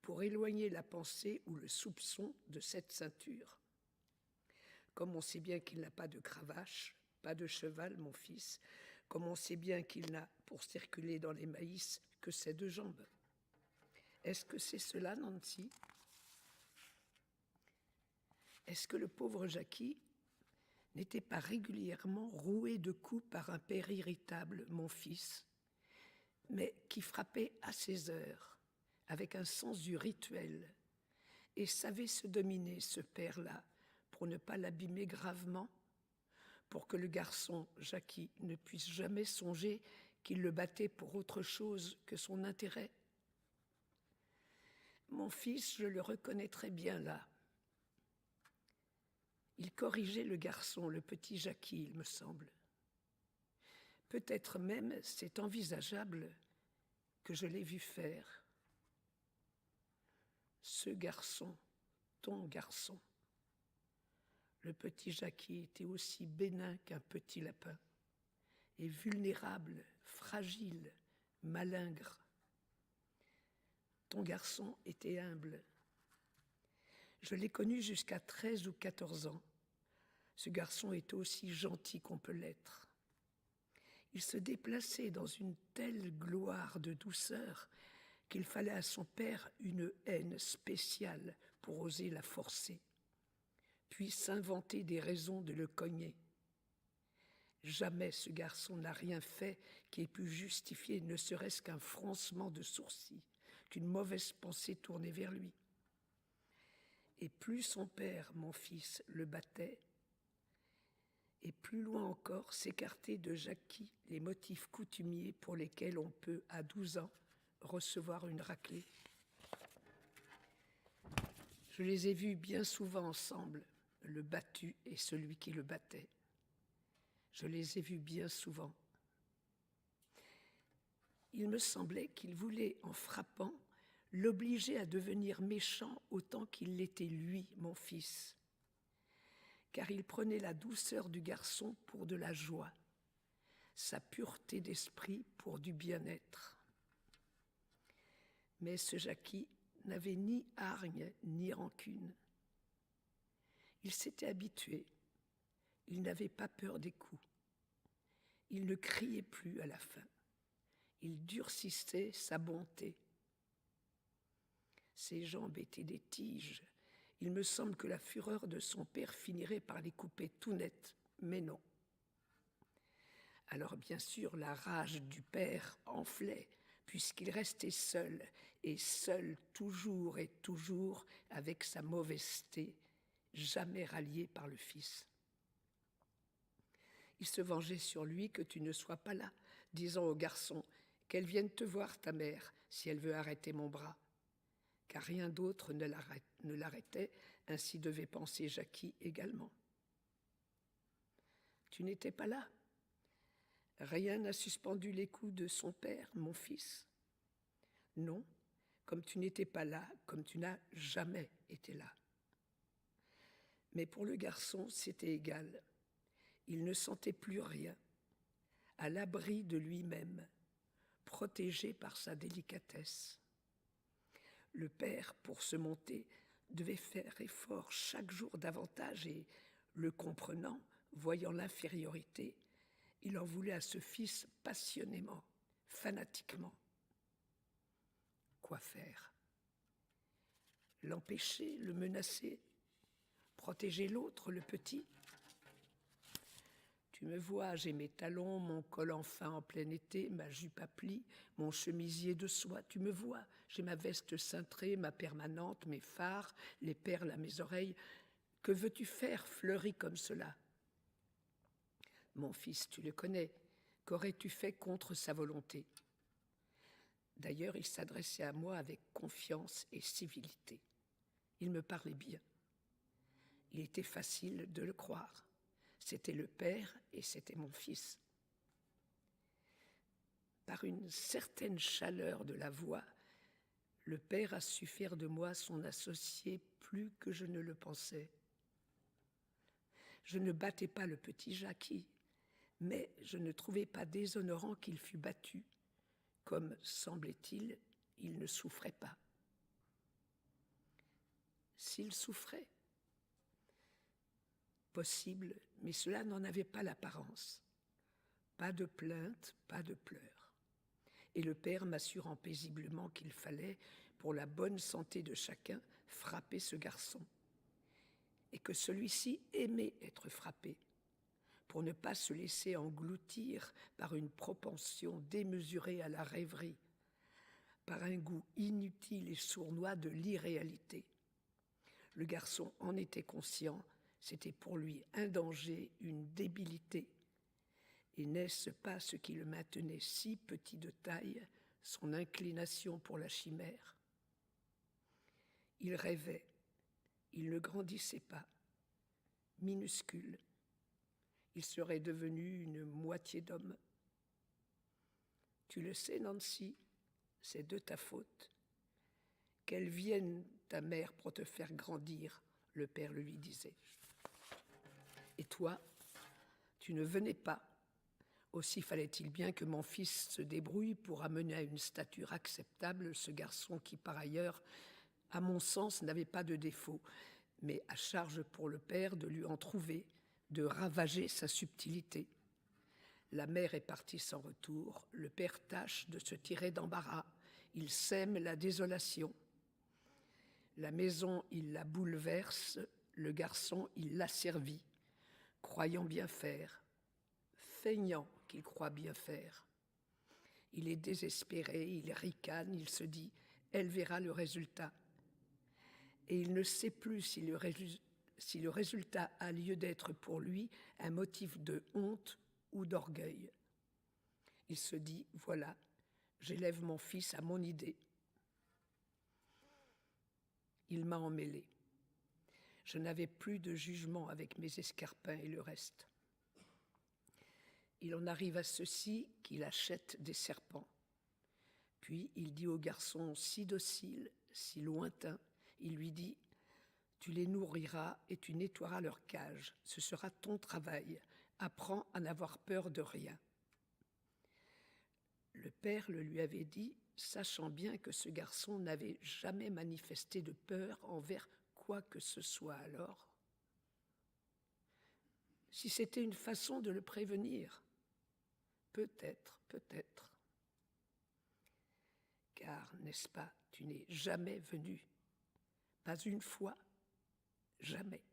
pour éloigner la pensée ou le soupçon de cette ceinture. Comme on sait bien qu'il n'a pas de cravache, pas de cheval, mon fils, comme on sait bien qu'il n'a, pour circuler dans les maïs, que ses 2 jambes. Est-ce que c'est cela, Nancy? Est-ce que le pauvre Jackie n'était pas régulièrement roué de coups par un père irritable, mon fils, mais qui frappait à ses heures, avec un sens du rituel, et savait se dominer, ce père-là, pour ne pas l'abîmer gravement, pour que le garçon, Jackie, ne puisse jamais songer qu'il le battait pour autre chose que son intérêt? Mon fils, je le reconnaîtrais bien là. Il corrigeait le garçon, le petit Jackie, il me semble. Peut-être même, c'est envisageable, que je l'ai vu faire. Ce garçon, ton garçon. Le petit Jackie était aussi bénin qu'un petit lapin, et vulnérable, fragile, malingre. Ton garçon était humble. Je l'ai connu jusqu'à 13 ou 14 ans. Ce garçon était aussi gentil qu'on peut l'être. Il se déplaçait dans une telle gloire de douceur qu'il fallait à son père une haine spéciale pour oser la forcer, puis s'inventer des raisons de le cogner. Jamais ce garçon n'a rien fait qui ait pu justifier ne serait-ce qu'un froncement de sourcils, qu'une mauvaise pensée tournée vers lui. Et plus son père, mon fils, le battait, et plus loin encore s'écartaient de Jackie les motifs coutumiers pour lesquels on peut, à 12 ans, recevoir une raclée. Je les ai vus bien souvent ensemble, le battu et celui qui le battait. Je les ai vus bien souvent. Il me semblait qu'il voulait, en frappant, l'obliger à devenir méchant autant qu'il l'était lui, mon fils. Car il prenait la douceur du garçon pour de la joie, sa pureté d'esprit pour du bien-être. Mais ce Jackie n'avait ni hargne ni rancune. Il s'était habitué, il n'avait pas peur des coups. Il ne criait plus à la fin, il durcissait sa bonté. Ses jambes étaient des tiges. Il me semble que la fureur de son père finirait par les couper tout net, mais non. Alors bien sûr, la rage du père enflait, puisqu'il restait seul, et seul toujours et toujours avec sa mauvaiseté, jamais rallié par le fils. Il se vengeait sur lui que tu ne sois pas là, disant au garçon qu'elle vienne te voir ta mère si elle veut arrêter mon bras. Car rien d'autre ne l'arrêtait, ainsi devait penser Jackie également. Tu n'étais pas là. Rien n'a suspendu les coups de son père, mon fils. Non, comme tu n'étais pas là, comme tu n'as jamais été là. Mais pour le garçon, c'était égal. Il ne sentait plus rien, à l'abri de lui-même, protégé par sa délicatesse. Le père, pour se monter, devait faire effort chaque jour davantage et, le comprenant, voyant l'infériorité, il en voulait à ce fils passionnément, fanatiquement. Quoi faire? l'empêcher, le menacer, protéger l'autre, le petit. Tu me vois, j'ai mes talons, mon col en fin en plein été, ma jupe à plis, mon chemisier de soie. Tu me vois, j'ai ma veste cintrée, ma permanente, mes fards, les perles à mes oreilles. Que veux-tu faire, fleuri comme cela? Mon fils, tu le connais, qu'aurais-tu fait contre sa volonté? D'ailleurs, il s'adressait à moi avec confiance et civilité. Il me parlait bien. Il était facile de le croire. C'était le père et c'était mon fils. Par une certaine chaleur de la voix, le père a su faire de moi son associé plus que je ne le pensais. Je ne battais pas le petit Jackie, mais je ne trouvais pas déshonorant qu'il fût battu, comme, semblait-il, il ne souffrait pas. S'il souffrait, possible, mais cela n'en avait pas l'apparence. Pas de plainte, pas de pleurs. Et le père m'assurant paisiblement qu'il fallait, pour la bonne santé de chacun, frapper ce garçon. Et que celui-ci aimait être frappé, pour ne pas se laisser engloutir par une propension démesurée à la rêverie, par un goût inutile et sournois de l'irréalité. Le garçon en était conscient, c'était pour lui un danger, une débilité. Et n'est-ce pas ce qui le maintenait si petit de taille, son inclination pour la chimère? Il rêvait, il ne grandissait pas, minuscule. Il serait devenu une moitié d'homme. Tu le sais, Nancy, c'est de ta faute. Qu'elle vienne, ta mère, pour te faire grandir, le père le lui disait. Et toi, tu ne venais pas. Aussi fallait-il bien que mon fils se débrouille pour amener à une stature acceptable ce garçon qui, par ailleurs, à mon sens, n'avait pas de défaut, mais à charge pour le père de lui en trouver, de ravager sa subtilité. La mère est partie sans retour, le père tâche de se tirer d'embarras, il sème la désolation. La maison, il la bouleverse, le garçon, il l'asservit, croyant bien faire, feignant qu'il croit bien faire. Il est désespéré, il ricane, il se dit « elle verra le résultat ». Et il ne sait plus si le résultat a lieu d'être pour lui un motif de honte ou d'orgueil. Il se dit « voilà, j'élève mon fils à mon idée ». Il m'a emmêlé. Je n'avais plus de jugement avec mes escarpins et le reste. Il en arrive à ceci qu'il achète des serpents. Puis il dit au garçon si docile, si lointain, il lui dit « tu les nourriras et tu nettoieras leur cage, ce sera ton travail, apprends à n'avoir peur de rien ». Le père le lui avait dit, sachant bien que ce garçon n'avait jamais manifesté de peur envers quoi que ce soit alors. Si c'était une façon de le prévenir, peut-être. Car, n'est-ce pas, tu n'es jamais venu, pas une fois, jamais.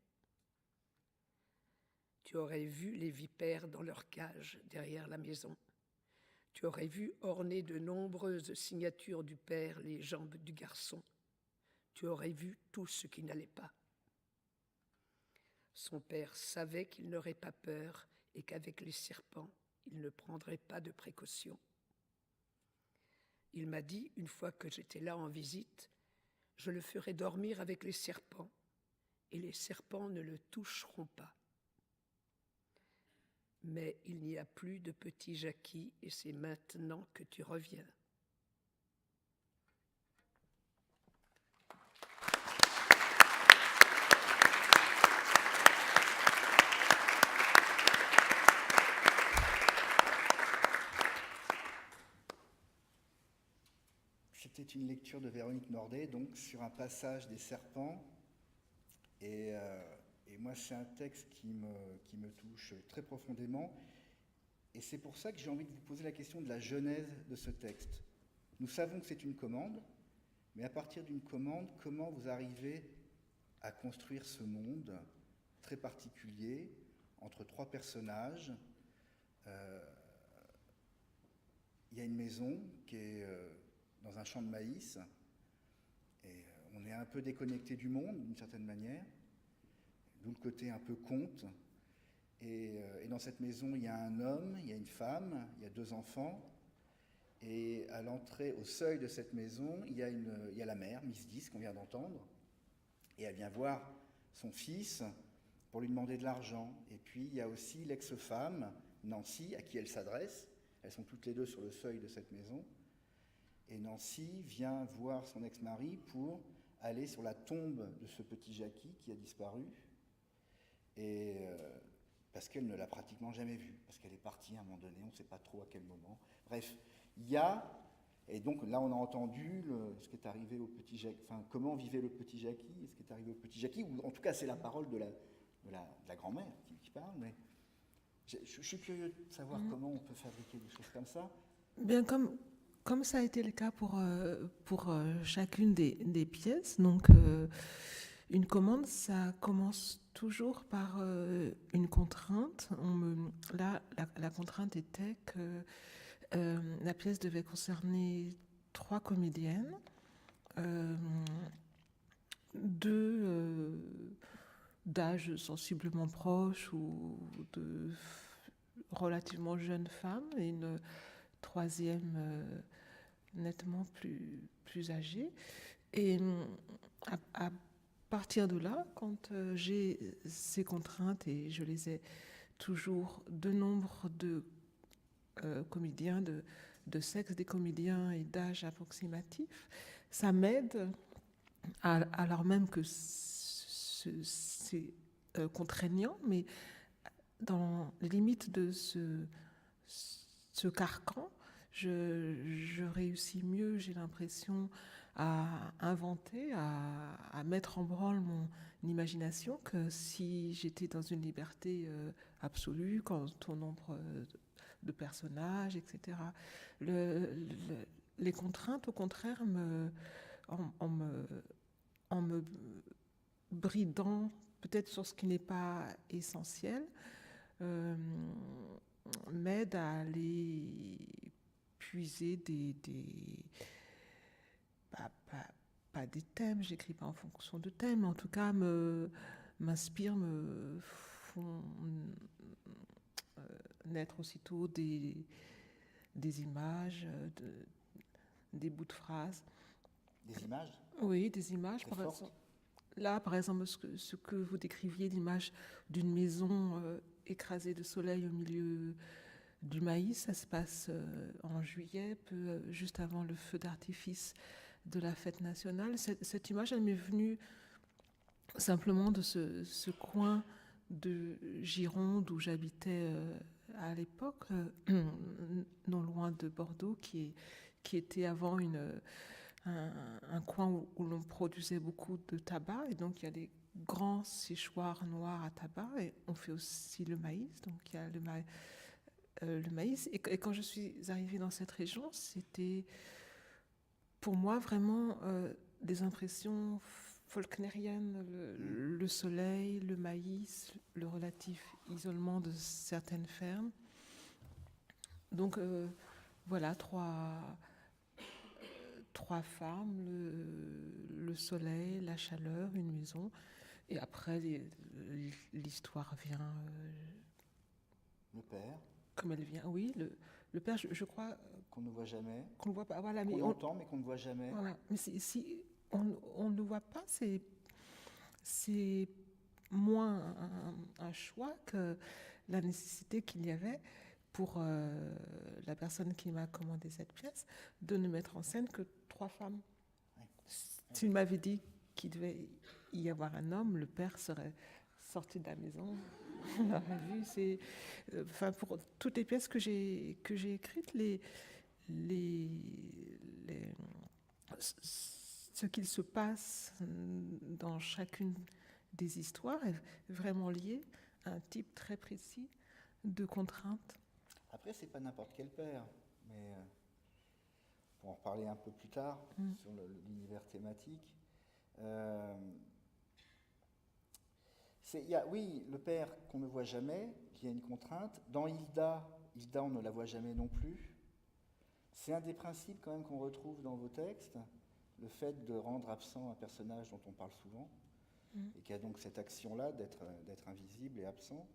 Tu aurais vu les vipères dans leur cage derrière la maison. Tu aurais vu orner de nombreuses signatures du père les jambes du garçon. Tu aurais vu tout ce qui n'allait pas. Son père savait qu'il n'aurait pas peur et qu'avec les serpents, il ne prendrait pas de précautions. Il m'a dit, une fois que j'étais là en visite, je le ferai dormir avec les serpents, et les serpents ne le toucheront pas. Mais il n'y a plus de petit Jackie, et c'est maintenant que tu reviens. C'était une lecture de Véronique Nordet, donc sur un passage des serpents. Et moi, c'est un texte qui me touche très profondément. Et c'est pour ça que j'ai envie de vous poser la question de la genèse de ce texte. Nous savons que c'est une commande, Mais à partir d'une commande, comment vous arrivez à construire ce monde très particulier entre 3 personnages? Il y a une maison qui est dans un champ de maïs, et on est un peu déconnecté du monde d'une certaine manière, d'où le côté un peu conte. Et dans cette maison, il y a un homme, il y a une femme, il y a 2 enfants. Et à l'entrée, au seuil de cette maison, il y a la mère, Miss 10, qu'on vient d'entendre. Et elle vient voir son fils pour lui demander de l'argent. Et puis, il y a aussi l'ex-femme, Nancy, à qui elle s'adresse. Elles sont toutes les 2 sur le seuil de cette maison. Et Nancy vient voir son ex-mari pour aller sur la tombe de ce petit Jackie qui a disparu. Et parce qu'elle ne l'a pratiquement jamais vu, parce qu'elle est partie à un moment donné, on ne sait pas trop à quel moment. Bref, il y a, et donc là on a entendu ce qui est arrivé au petit Jackie, enfin comment vivait le petit Jackie, et ce qui est arrivé au petit Jackie, ou en tout cas c'est la parole de la grand-mère qui parle, mais je suis curieux de savoir comment on peut fabriquer des choses comme ça. Bien, comme ça a été le cas pour chacune des pièces, donc une commande, ça commence toujours par une contrainte. La contrainte était que la pièce devait concerner 3 comédiennes, 2 d'âge sensiblement proche ou de relativement jeunes femmes, et une 3e nettement plus âgée. Et à partir de là, quand j'ai ces contraintes, et je les ai toujours, de nombre de comédiens, de sexe des comédiens et d'âge approximatif, ça m'aide, alors même que c'est contraignant, mais dans les limites de ce carcan, je réussis mieux, j'ai l'impression, à inventer, à mettre en branle mon imagination, que si j'étais dans une liberté absolue quant au nombre de personnages, etc. Les contraintes, au contraire, en me bridant peut-être sur ce qui n'est pas essentiel, m'aide à aller puiser pas des thèmes, j'écris pas en fonction de thèmes, mais en tout cas m'inspire, me font naître aussitôt des images, des bouts de phrases. Des images? Oui, des images. Par exemple, là, par exemple, ce que vous décriviez, l'image d'une maison écrasée de soleil au milieu du maïs, ça se passe en juillet, juste avant le feu d'artifice de la fête nationale. Cette image, elle m'est venue simplement de ce coin de Gironde où j'habitais à l'époque, non loin de Bordeaux, qui était avant un coin où l'on produisait beaucoup de tabac, et donc il y a des grands séchoirs noirs à tabac, et on fait aussi le maïs, donc il y a le maïs. Et quand je suis arrivée dans cette région, c'était pour moi vraiment des impressions faulknériennes, le soleil, le maïs, le relatif isolement de certaines fermes. Donc voilà, trois femmes, le soleil, la chaleur, une maison. Et après, l'histoire vient... le père. Comme elle vient, oui. Le père, je crois... Qu'on ne voit jamais. Qu'on ne voit pas, voilà. Qu'on entend, mais qu'on ne voit jamais. Voilà. Mais si on ne le voit pas, c'est moins un choix que la nécessité qu'il y avait pour la personne qui m'a commandé cette pièce de ne mettre en scène que 3 femmes. Oui. S'il m'avait dit qu'il devait y avoir un homme, le père serait sorti de la maison. On aurait vu. Enfin, pour toutes les pièces que j'ai écrites, ce qu'il se passe dans chacune des histoires est vraiment lié à un type très précis de contraintes. Après, c'est pas n'importe quel père, mais pour en reparler un peu plus tard sur l'univers thématique. Oui, le père qu'on ne voit jamais, qui a une contrainte. Dans Hilda, on ne la voit jamais non plus. C'est un des principes quand même qu'on retrouve dans vos textes, le fait de rendre absent un personnage dont on parle souvent, et qui a donc cette action-là d'être invisible et absent.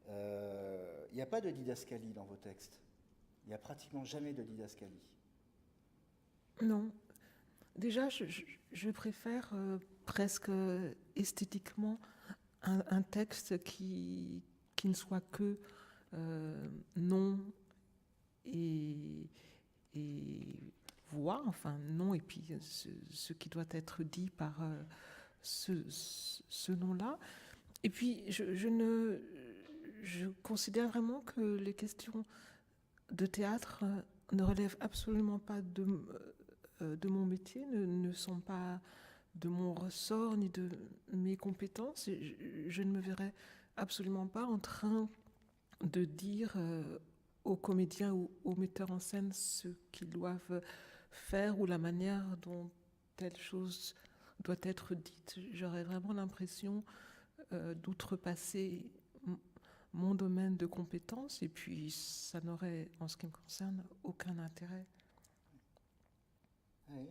Il n'y a pas de didascalie dans vos textes. Il n'y a pratiquement jamais de didascalie. Non. Déjà, je préfère presque esthétiquement un texte qui ne soit que nom et voix, enfin nom et puis ce qui doit être dit par ce nom-là. Et puis je considère vraiment que les questions de théâtre ne relèvent absolument pas de mon métier, ne sont pas de mon ressort ni de mes compétences. Je ne me verrais absolument pas en train de dire aux comédiens ou aux metteurs en scène ce qu'ils doivent faire ou la manière dont telle chose doit être dite. J'aurais vraiment l'impression d'outrepasser mon domaine de compétences et puis ça n'aurait, en ce qui me concerne, aucun intérêt. Oui,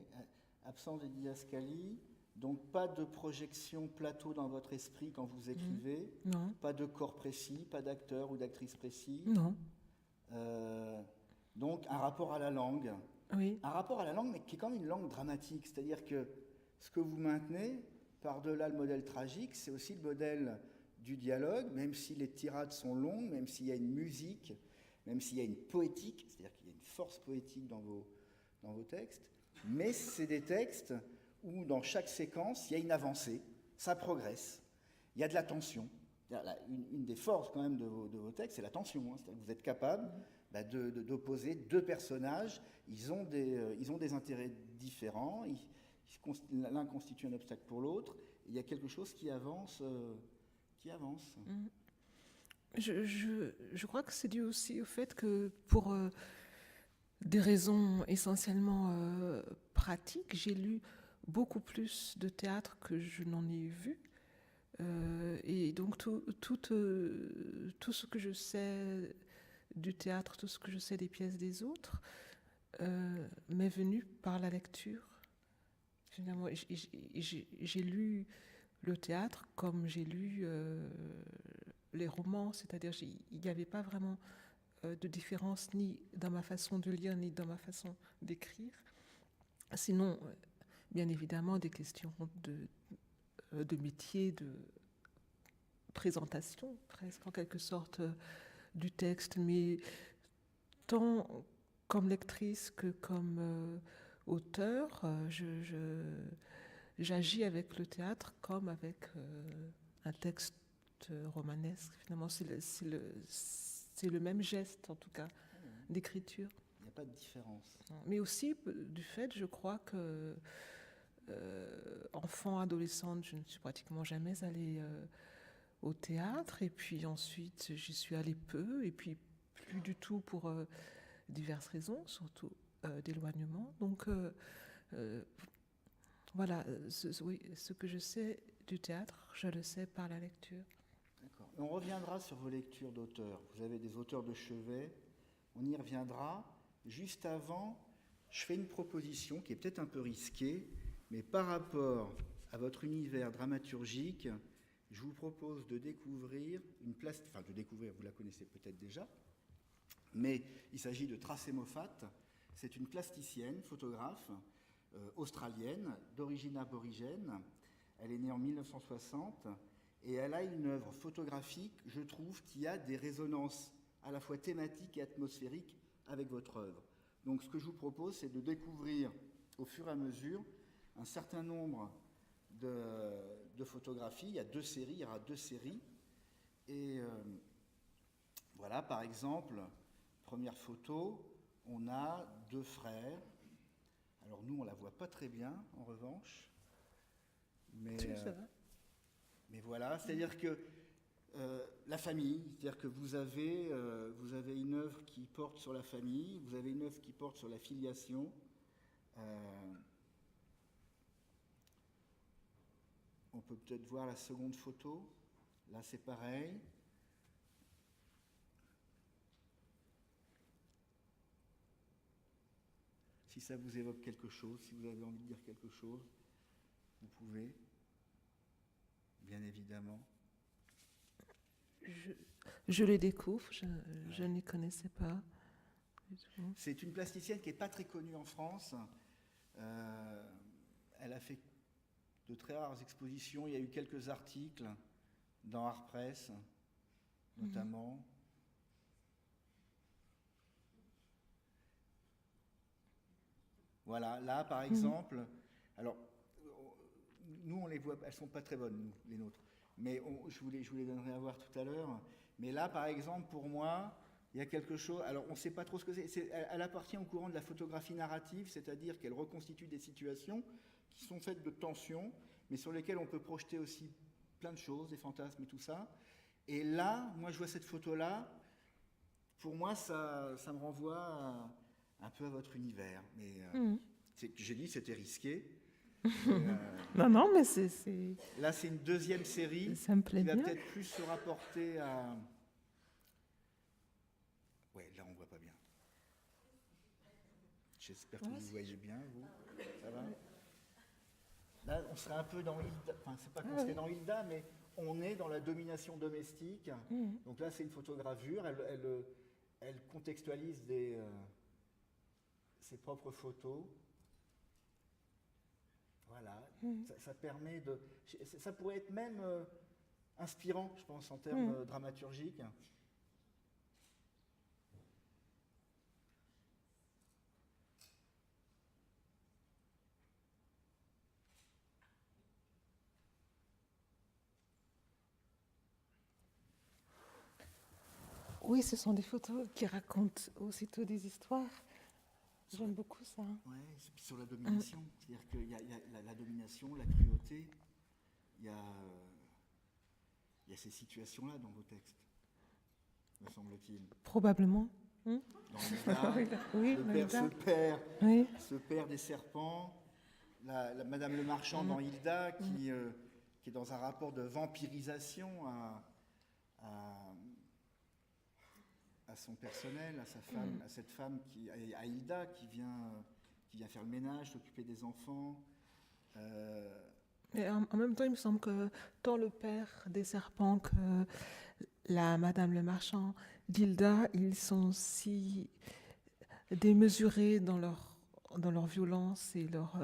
absence de didascalie, donc pas de projection plateau dans votre esprit quand vous écrivez, Non. Pas de corps précis, pas d'acteur ou d'actrice précis. Non. Donc un rapport à la langue. Oui. Un rapport à la langue, mais qui est quand même une langue dramatique, c'est-à-dire que ce que vous maintenez, par-delà le modèle tragique, c'est aussi le modèle du dialogue, même si les tirades sont longues, même s'il y a une musique, même s'il y a une poétique, c'est-à-dire qu'il y a une force poétique dans vos textes, mais c'est des textes où dans chaque séquence, il y a une avancée, ça progresse, il y a de la tension. Une des forces quand même de vos textes, c'est la tension. C'est-à-dire que vous êtes capable d'opposer deux personnages, ils ont des intérêts différents, l'un constitue un obstacle pour l'autre, il y a quelque chose qui avance. Je crois que c'est dû aussi au fait que pour des raisons essentiellement pratiques, j'ai lu beaucoup plus de théâtre que je n'en ai vu. Et donc tout ce que je sais du théâtre, tout ce que je sais des pièces des autres, m'est venu par la lecture. Finalement, j'ai lu le théâtre comme j'ai lu les romans, c'est-à-dire il n'y avait pas vraiment de différence ni dans ma façon de lire ni dans ma façon d'écrire. Sinon, bien évidemment, des questions de métier, de présentation, presque en quelque sorte, du texte, mais tant comme lectrice que comme auteur, j'agis avec le théâtre comme avec un texte romanesque. Finalement, c'est le même geste, en tout cas, d'écriture. Il n'y a pas de différence. Mais aussi, du fait, je crois que enfant, adolescente, je ne suis pratiquement jamais allée au théâtre, et puis ensuite j'y suis allée peu, et puis plus du tout pour diverses raisons, surtout d'éloignement. Donc voilà, ce que je sais du théâtre, je le sais par la lecture. D'accord. On reviendra sur vos lectures d'auteurs. Vous avez des auteurs de chevet, on y reviendra. Juste avant, je fais une proposition qui est peut-être un peu risquée, mais par rapport à votre univers dramaturgique, je vous propose de découvrir vous la connaissez peut-être déjà, mais il s'agit de Tracey Moffat. C'est une plasticienne, photographe, australienne, d'origine aborigène. Elle est née en 1960 et elle a une œuvre photographique, je trouve, qui a des résonances à la fois thématiques et atmosphériques avec votre œuvre. Donc ce que je vous propose, c'est de découvrir au fur et à mesure un certain nombre de photographies. Il y aura deux séries. Et voilà, par exemple, première photo, on a deux frères. Alors nous, on ne la voit pas très bien, en revanche. Mais voilà, c'est-à-dire que la famille, c'est-à-dire que vous avez une œuvre qui porte sur la famille, vous avez une œuvre qui porte sur la filiation, On peut peut-être voir la seconde photo. Là, c'est pareil. Si ça vous évoque quelque chose, si vous avez envie de dire quelque chose, vous pouvez, bien évidemment. Je les découvre, je ne les connaissais pas du tout. C'est une plasticienne qui n'est pas très connue en France. Elle a fait de très rares expositions. Il y a eu quelques articles dans Art Press, notamment. Voilà, là par exemple, alors nous on les voit, elles sont pas très bonnes, nous, les nôtres, mais je vous les donnerai à voir tout à l'heure. Mais là par exemple, pour moi, il y a quelque chose, alors on ne sait pas trop ce que c'est, elle appartient au courant de la photographie narrative, c'est-à-dire qu'elle reconstitue des situations qui sont faites de tensions, mais sur lesquelles on peut projeter aussi plein de choses, des fantasmes et tout ça. Et là, moi je vois cette photo-là, pour moi ça me renvoie un peu à votre univers. Mais j'ai dit c'était risqué. Non, mais c'est... Là, c'est une deuxième série Ça me plaît qui va bien. peut-être plus se rapporter à... Ouais, là, on voit pas bien. J'espère que vous voyez bien, vous. Ça va ? Là, on serait un peu dans Hilda. Enfin, c'est pas qu'on serait dans Hilda, mais on est dans la domination domestique. Donc là, c'est une photogravure. Elle contextualise ses propres photos. Voilà. Ça permet de... Ça pourrait être même inspirant, je pense, en termes dramaturgiques. Oui, ce sont des photos qui racontent aussitôt des histoires. J'aime beaucoup ça. Oui, sur la domination. C'est-à-dire qu'il y a la domination, la cruauté. Il y a ces situations-là dans vos textes, me semble-t-il. Probablement. Dans Hilda, Oui, ce père des serpents, Madame le Marchand dans Hilda, qui est dans un rapport de vampirisation à son personnel, à sa femme, à cette femme à Hilda qui vient faire le ménage, s'occuper des enfants. Et en même temps, il me semble que tant le père des serpents que la Madame le Marchand d'Hilda, ils sont si démesurés dans leur violence et leur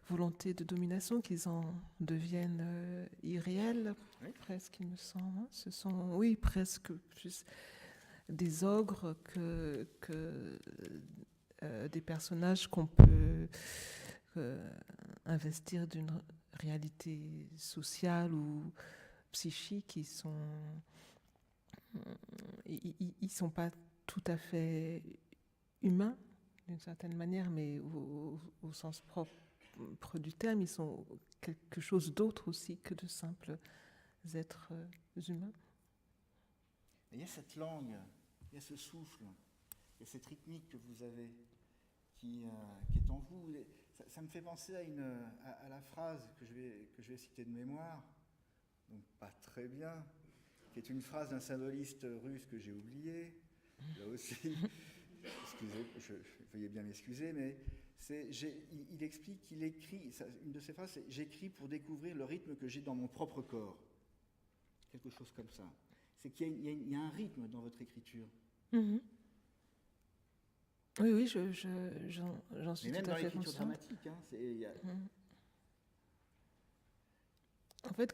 volonté de domination qu'ils en deviennent irréels, presque, il me semble. Ce sont, oui, presque plus des ogres que des personnages qu'on peut investir d'une réalité sociale ou psychique. Ils sont pas tout à fait humains d'une certaine manière, mais au sens propre du terme, ils sont quelque chose d'autre aussi que de simples êtres humains. Il y a cette langue, il y a ce souffle, il y a cette rythmique que vous avez qui est en vous. Ça me fait penser à la phrase que je vais citer de mémoire, donc pas très bien, qui est une phrase d'un symboliste russe que j'ai oublié, là aussi, excusez, veuillez bien m'excuser, mais il explique qu'il écrit, une de ses phrases, c'est « J'écris pour découvrir le rythme que j'ai dans mon propre corps ». Quelque chose comme ça. C'est qu'il y a un rythme dans votre écriture. Oui, j'en suis tout à fait consciente. Même dans l'écriture dramatique. En fait,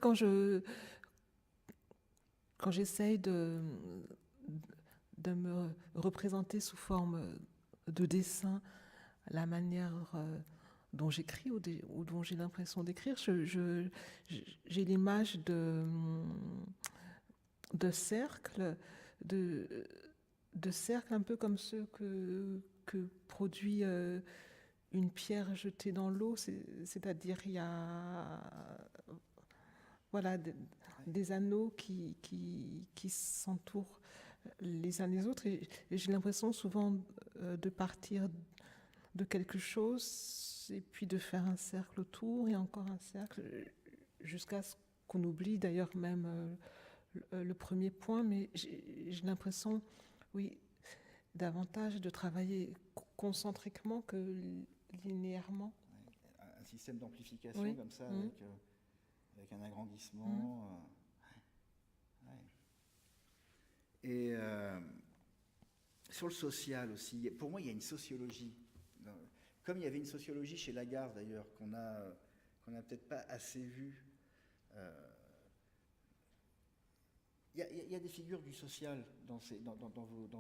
quand j'essaye de me représenter sous forme de dessin la manière dont j'écris ou dont j'ai l'impression d'écrire, j'ai l'image de cercles, de cercles un peu comme ceux que produit une pierre jetée dans l'eau, c'est-à-dire il y a des anneaux qui s'entourent les uns les autres, et j'ai l'impression souvent de partir de quelque chose, et puis de faire un cercle autour, et encore un cercle, jusqu'à ce qu'on oublie d'ailleurs même le premier point, mais j'ai l'impression, oui, davantage de travailler concentriquement que linéairement. Un système d'amplification Oui. comme ça, avec un agrandissement. Ouais. Et sur le social aussi, pour moi, il y a une sociologie. Comme il y avait une sociologie chez Lagarde, d'ailleurs, qu'on n'a peut-être pas assez vue. Il y a des figures du social dans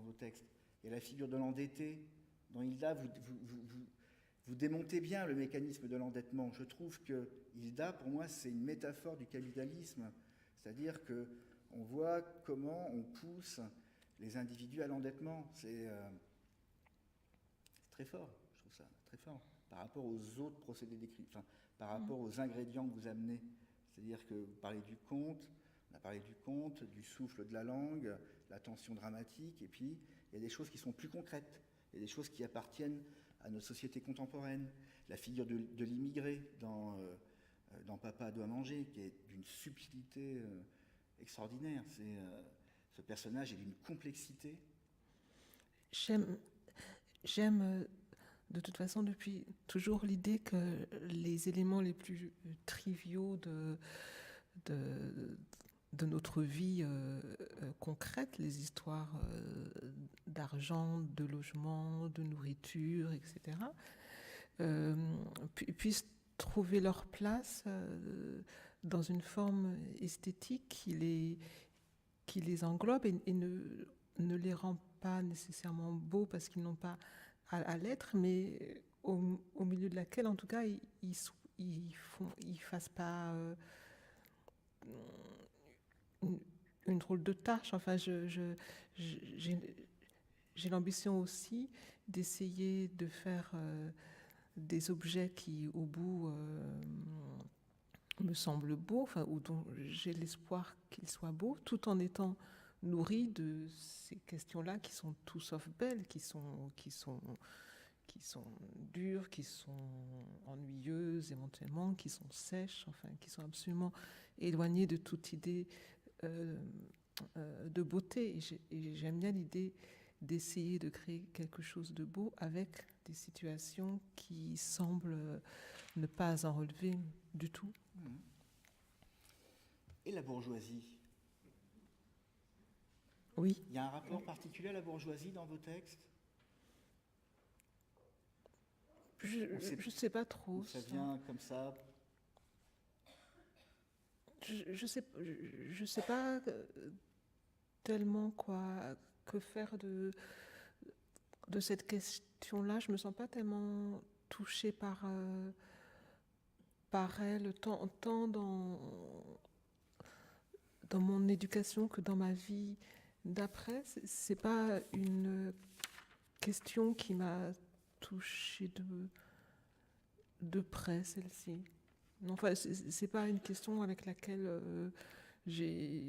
vos textes. Il y a la figure de l'endetté. Dans Hilda, vous démontez bien le mécanisme de l'endettement. Je trouve que Hilda, pour moi, c'est une métaphore du capitalisme. C'est-à-dire qu'on voit comment on pousse les individus à l'endettement. C'est très fort, je trouve ça très fort, par rapport aux autres procédés d'écriture, par rapport aux ingrédients que vous amenez. C'est-à-dire que vous parlez du conte, on a parlé du conte, du souffle de la langue, la tension dramatique, et puis il y a des choses qui sont plus concrètes, il y a des choses qui appartiennent à notre société contemporaine. La figure de l'immigré dans Papa doit manger, qui est d'une subtilité extraordinaire. Ce personnage est d'une complexité. J'aime de toute façon depuis toujours l'idée que les éléments les plus triviaux de notre vie concrète, les histoires d'argent, de logement, de nourriture, etc., puissent trouver leur place dans une forme esthétique qui les englobe et ne les rend pas nécessairement beaux parce qu'ils n'ont pas à l'être, mais au milieu de laquelle, en tout cas, ils fassent pas une drôle de tâche. Enfin, j'ai l'ambition aussi d'essayer de faire des objets qui, au bout, me semblent beaux, enfin, ou dont j'ai l'espoir qu'ils soient beaux, tout en étant nourris de ces questions-là qui sont tout sauf belles, qui sont dures, qui sont ennuyeuses éventuellement, qui sont sèches, enfin, qui sont absolument éloignées de toute idée de beauté. Et j'aime bien l'idée d'essayer de créer quelque chose de beau avec des situations qui semblent ne pas en relever du tout. Et la bourgeoisie? Oui. Il y a un rapport particulier à la bourgeoisie dans vos textes? Je ne sais pas trop. Ça vient comme ça? Je sais pas tellement que faire de cette question-là. Je me sens pas tellement touchée par elle, tant dans mon éducation que dans ma vie d'après. C'est pas une question qui m'a touchée de près, celle-ci. Non, enfin, c'est pas une question avec laquelle j'ai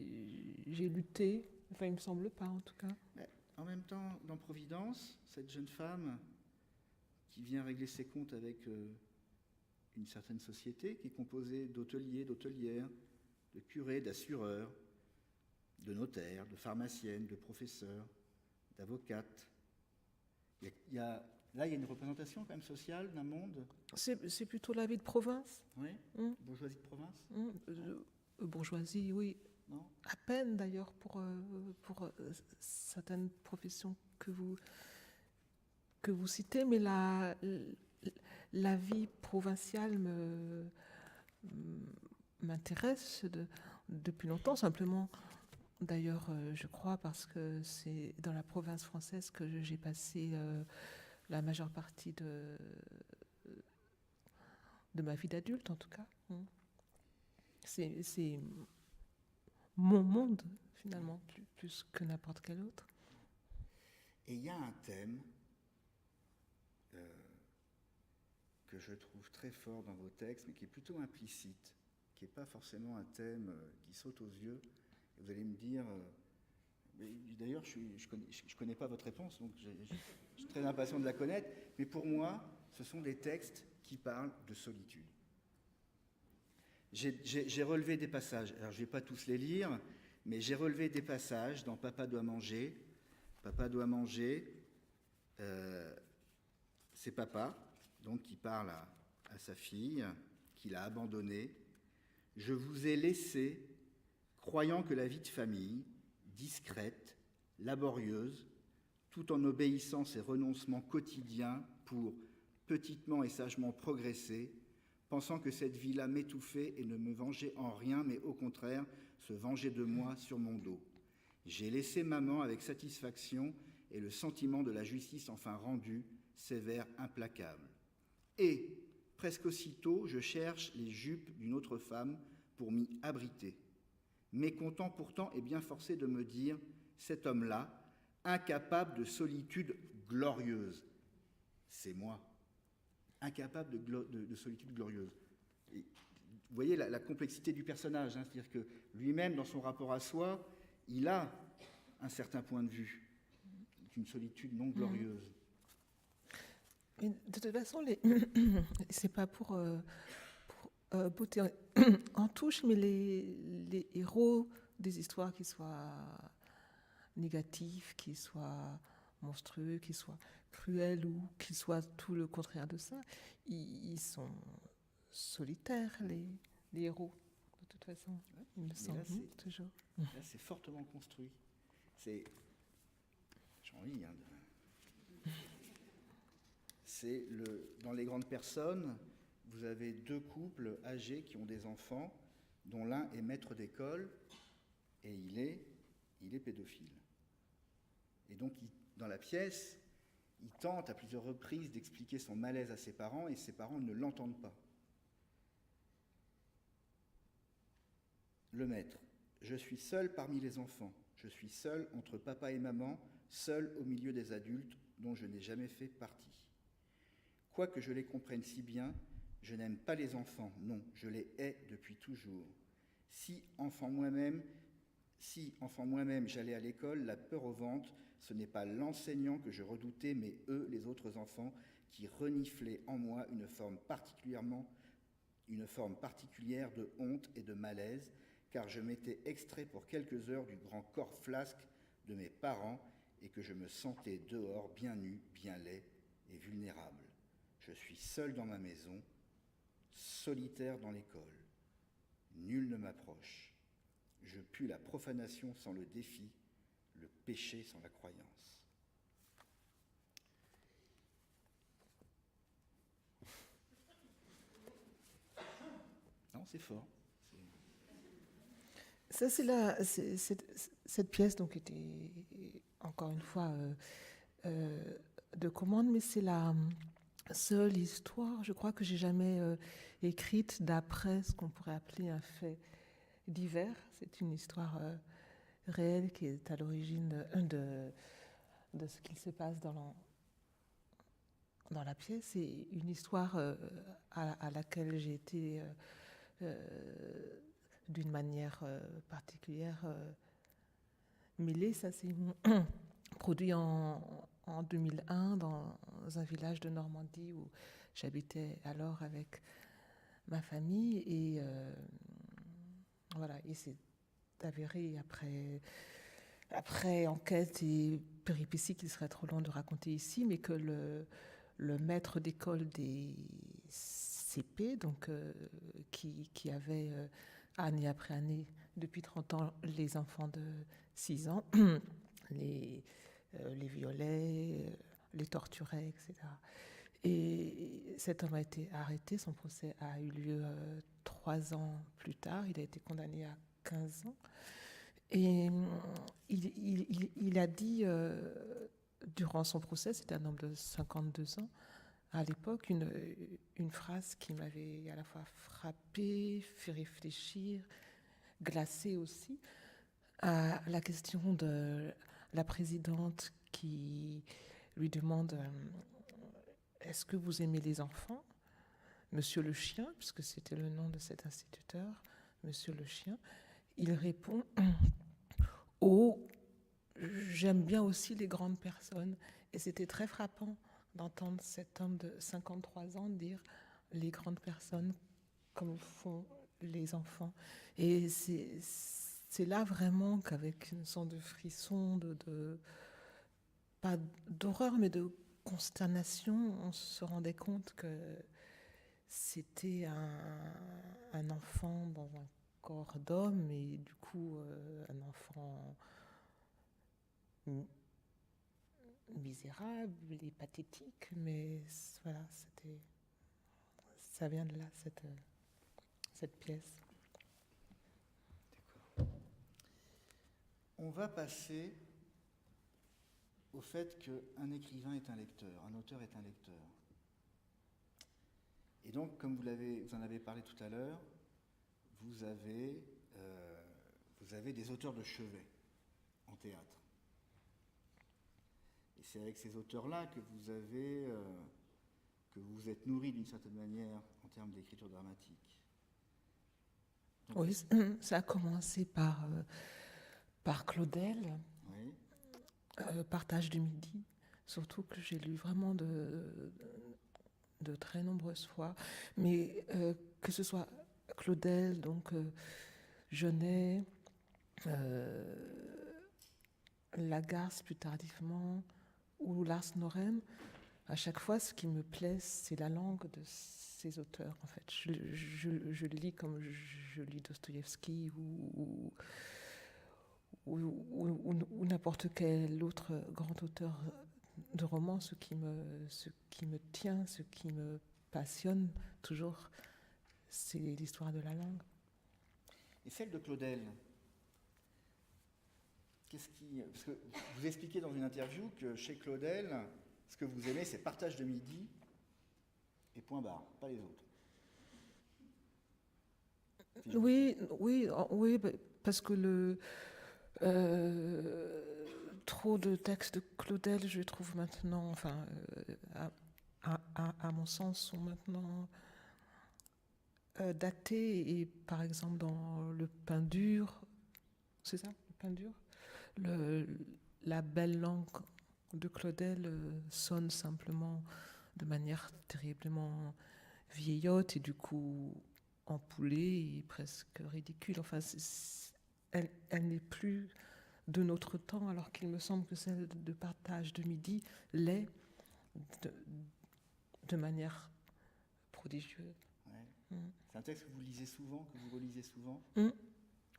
lutté. Enfin, il me semble pas, en tout cas. Mais en même temps, dans Providence, cette jeune femme qui vient régler ses comptes avec une certaine société qui est composée d'hôteliers, d'hôtelières, de curés, d'assureurs, de notaires, de pharmaciennes, de professeurs, d'avocates. Là, il y a une représentation quand même sociale d'un monde. C'est plutôt la vie de province. Oui. Bourgeoisie de province. Bourgeoisie, oui. Non. À peine d'ailleurs pour certaines professions que vous citez, mais la vie provinciale m'intéresse depuis longtemps, simplement. D'ailleurs, je crois, parce que c'est dans la province française que j'ai passé la majeure partie de ma vie d'adulte, en tout cas. C'est mon monde, finalement, plus que n'importe quel autre. Et il y a un thème que je trouve très fort dans vos textes, mais qui est plutôt implicite, qui n'est pas forcément un thème qui saute aux yeux. Et vous allez me dire D'ailleurs, je ne connais pas votre réponse, donc je suis très impatient de la connaître. Mais pour moi, ce sont des textes qui parlent de solitude. J'ai relevé des passages. Alors, je ne vais pas tous les lire, mais j'ai relevé des passages dans Papa doit manger. Papa doit manger. C'est papa, donc, qui parle à sa fille, qu'il a abandonnée. Je vous ai laissé, croyant que la vie de famille, discrète, laborieuse, tout en obéissant ses renoncements quotidiens pour petitement et sagement progresser, pensant que cette vie-là m'étouffait et ne me vengeait en rien, mais au contraire, se vengeait de moi sur mon dos. J'ai laissé maman avec satisfaction et le sentiment de la justice enfin rendue, sévère, implacable. Et, presque aussitôt, je cherche les jupes d'une autre femme pour m'y abriter. Mécontent pourtant et bien forcé de me dire, cet homme-là, incapable de solitude glorieuse, c'est moi. Incapable de solitude glorieuse. Et vous voyez la complexité du personnage, hein, c'est-à-dire que lui-même, dans son rapport à soi, il a un certain point de vue, d'une solitude non glorieuse. Mais de toute façon, c'est pas pour beauté en touche, mais les héros des histoires qui soient négatifs, qui soient monstrueux, qui soient cruels ou qui soient tout le contraire de ça, sont solitaires, les héros, de toute façon. Ouais, Ils le sont toujours. Là, c'est fortement construit. J'ai envie, hein, c'est dans Les Grandes Personnes, vous avez deux couples âgés qui ont des enfants, dont l'un est maître d'école et il est pédophile. Et donc, dans la pièce, il tente à plusieurs reprises d'expliquer son malaise à ses parents et ses parents ne l'entendent pas. Le maître. Je suis seul parmi les enfants. Je suis seul entre papa et maman, seul au milieu des adultes dont je n'ai jamais fait partie. Quoique je les comprenne si bien, je n'aime pas les enfants, non, je les hais depuis toujours. Si, enfant moi-même, j'allais à l'école, la peur au ventre, ce n'est pas l'enseignant que je redoutais, mais eux, les autres enfants, qui reniflaient en moi une forme particulière de honte et de malaise, car je m'étais extrait pour quelques heures du grand corps flasque de mes parents et que je me sentais dehors, bien nu, bien laid et vulnérable. Je suis seul dans ma maison, solitaire dans l'école. Nul ne m'approche. Je pue la profanation sans le défi, le péché sans la croyance. Non, c'est fort. Ça, cette pièce donc était encore une fois de commande, mais c'est la seule histoire, je crois, que j'ai jamais écrite d'après ce qu'on pourrait appeler un fait divers. C'est une histoire réelle qui est à l'origine de ce qu'il se passe dans la pièce. C'est une histoire à laquelle j'ai été d'une manière particulière mêlée. Ça s'est produit en 2001 dans un village de Normandie où j'habitais alors avec ma famille et voilà, il s'est avéré après enquête et péripéties qu'il serait trop long de raconter ici, mais que le maître d'école des CP, donc qui avait année après année, depuis 30 ans, les enfants de 6 ans, les violait, les torturait, etc. Et cet homme a été arrêté, son procès a eu lieu 3 ans plus tard, il a été condamné à 15 ans. Et il a dit, durant son procès, c'était un homme de 52 ans, à l'époque, une phrase qui m'avait à la fois frappée, fait réfléchir, glacée aussi, à la question de la présidente qui lui demande « Est-ce que vous aimez les enfants ?» Monsieur le chien, puisque c'était le nom de cet instituteur, Monsieur le chien, il répond « Oh, j'aime bien aussi les grandes personnes. Et c'était très frappant d'entendre cet homme de 53 ans dire les grandes personnes comme font les enfants. Et c'est là vraiment qu'avec une sorte de frisson, pas d'horreur, mais de consternation, on se rendait compte que c'était un enfant dans un corps d'homme et du coup un enfant misérable et pathétique, mais voilà, ça vient de là, cette pièce. On va passer au fait qu'un écrivain est un lecteur, un auteur est un lecteur. Et donc, comme vous en avez parlé tout à l'heure, vous avez des auteurs de chevet en théâtre. Et c'est avec ces auteurs-là que vous vous êtes nourri d'une certaine manière en termes d'écriture dramatique. Donc, oui, ça a commencé par Claudel, oui. Partage du Midi, surtout que j'ai lu vraiment de très nombreuses fois, mais que ce soit Claudel, donc Genet, Lagarce plus tardivement, ou Lars Norén, à chaque fois, ce qui me plaît, c'est la langue de ces auteurs, en fait. Je lis comme je lis Dostoïevski ou n'importe quel autre grand auteur de romans. Ce qui me tient, ce qui me passionne toujours, c'est l'histoire de la langue. Et celle de Claudel, parce que vous expliquez dans une interview que chez Claudel, ce que vous aimez, c'est Partage de Midi et point barre, pas les autres. Oui, parce que trop de textes de Claudel, je trouve maintenant, enfin, à mon sens, sont maintenant datés. Et par exemple, dans Le Pain dur, c'est ça, Le Pain dur, la belle langue de Claudel sonne simplement de manière terriblement vieillotte et du coup empoulée et presque ridicule. Enfin, elle n'est plus de notre temps, alors qu'il me semble que celle de Partage de Midi l'est de manière prodigieuse. Ouais. C'est un texte que vous lisez souvent, que vous relisez souvent?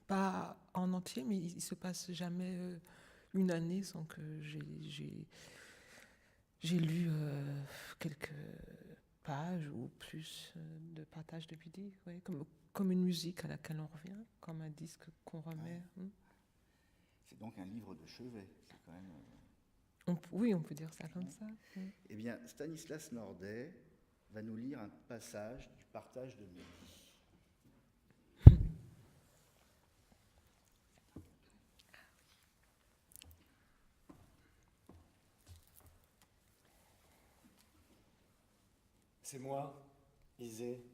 Pas en entier, mais il se passe jamais une année sans que j'ai lu quelques pages ou plus de Partage de Midi, ouais, comme une musique à laquelle on revient, comme un disque qu'on remet. Ouais. C'est donc un livre de chevet, c'est quand même... Oui, on peut dire ça comme ça. Eh bien, Stanislas Nordet va nous lire un passage du Partage de Midi. C'est moi, Isée.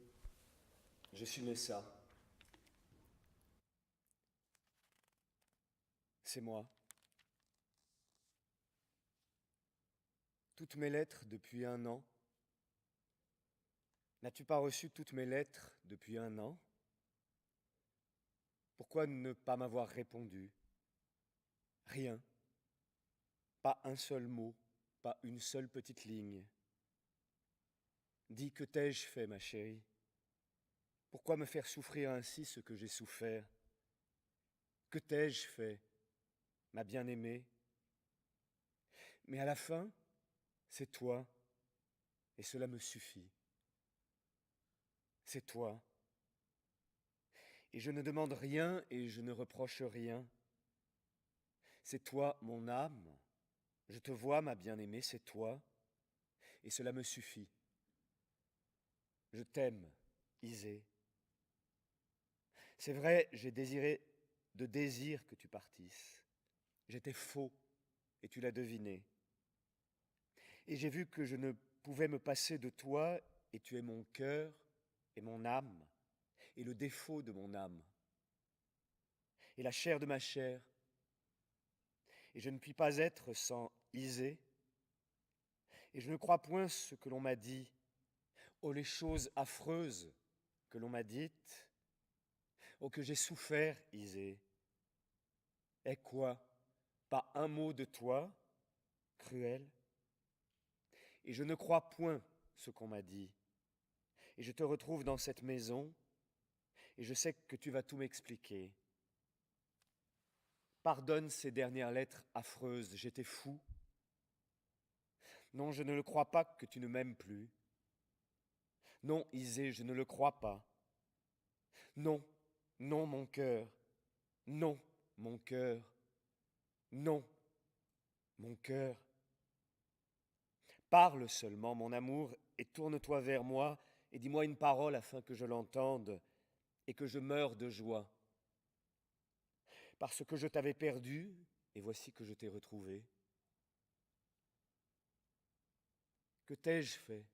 Je suis né ça. C'est moi. Toutes mes lettres depuis 1 an. N'as-tu pas reçu toutes mes lettres depuis 1 an? Pourquoi ne pas m'avoir répondu? Rien. Pas un seul mot, pas une seule petite ligne. Dis, que t'ai-je fait, ma chérie? Pourquoi me faire souffrir ainsi ce que j'ai souffert? Que t'ai-je fait, ma bien-aimée? Mais à la fin, c'est toi, et cela me suffit. C'est toi. Et je ne demande rien et je ne reproche rien. C'est toi, mon âme. Je te vois, ma bien-aimée, c'est toi, et cela me suffit. Je t'aime, Isée. C'est vrai, j'ai désiré de désir que tu partisses. J'étais faux, et tu l'as deviné. Et j'ai vu que je ne pouvais me passer de toi, et tu es mon cœur et mon âme, et le défaut de mon âme, et la chair de ma chair. et je ne puis pas être sans Isée. Et je ne crois point ce que l'on m'a dit, oh les choses affreuses que l'on m'a dites, oh que j'ai souffert, Isée. Eh quoi, pas un mot de toi, cruel? Et je ne crois point ce qu'on m'a dit. Et je te retrouve dans cette maison, et je sais que tu vas tout m'expliquer. Pardonne ces dernières lettres affreuses, j'étais fou. Non, je ne le crois pas que tu ne m'aimes plus. Non, Isée, je ne le crois pas. Non, non, mon cœur. Non, mon cœur. Non, mon cœur. Parle seulement, mon amour, et tourne-toi vers moi, et dis-moi une parole afin que je l'entende, et que je meure de joie. Parce que je t'avais perdu, et voici que je t'ai retrouvé. Que t'ai-je fait?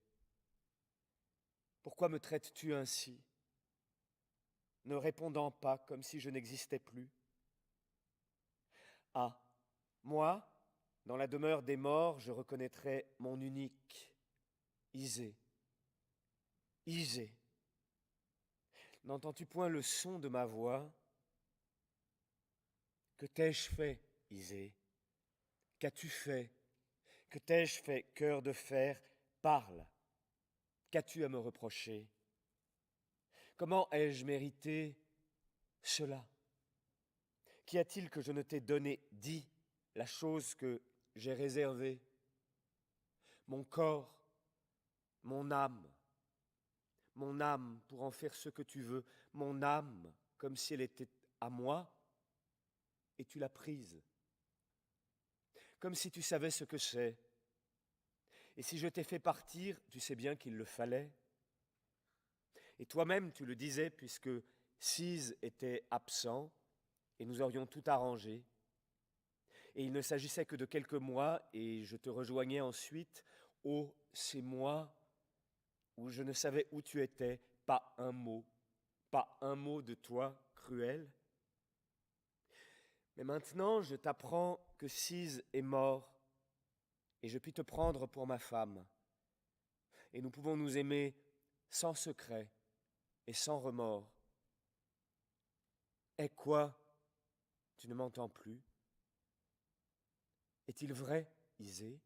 Pourquoi me traites-tu ainsi, ne répondant pas comme si je n'existais plus? Ah, moi, dans la demeure des morts, je reconnaîtrai mon unique, Isée. Isée. N'entends-tu point le son de ma voix? Que t'ai-je fait, Isée? Qu'as-tu fait? Que t'ai-je fait, cœur de fer? Parle. Qu'as-tu à me reprocher? Comment ai-je mérité cela? Qu'y a-t-il que je ne t'ai donné, dit, la chose que j'ai réservée? Mon corps, mon âme pour en faire ce que tu veux, mon âme comme si elle était à moi, et tu l'as prise. Comme si tu savais ce que c'est. Et si je t'ai fait partir, tu sais bien qu'il le fallait. Et toi-même, tu le disais, puisque Cise était absent, et nous aurions tout arrangé. Et il ne s'agissait que de quelques mois, et je te rejoignais ensuite. Oh, ces mois où je ne savais où tu étais, pas un mot de toi, cruel. Mais maintenant, je t'apprends que Cise est mort, et je puis te prendre pour ma femme. Et nous pouvons nous aimer sans secret et sans remords. Eh quoi, tu ne m'entends plus? Est-il vrai, Isée?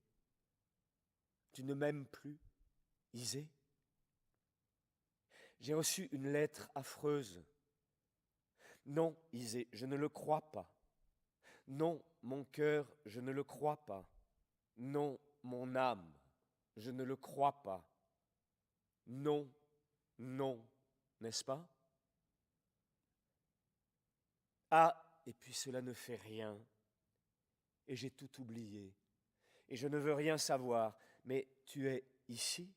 Tu ne m'aimes plus, Isée? J'ai reçu une lettre affreuse. Non, Isée, je ne le crois pas. Non, mon cœur, je ne le crois pas. Non, mon âme, je ne le crois pas. Non, non, n'est-ce pas? Ah, et puis cela ne fait rien. Et j'ai tout oublié. Et je ne veux rien savoir. Mais tu es ici,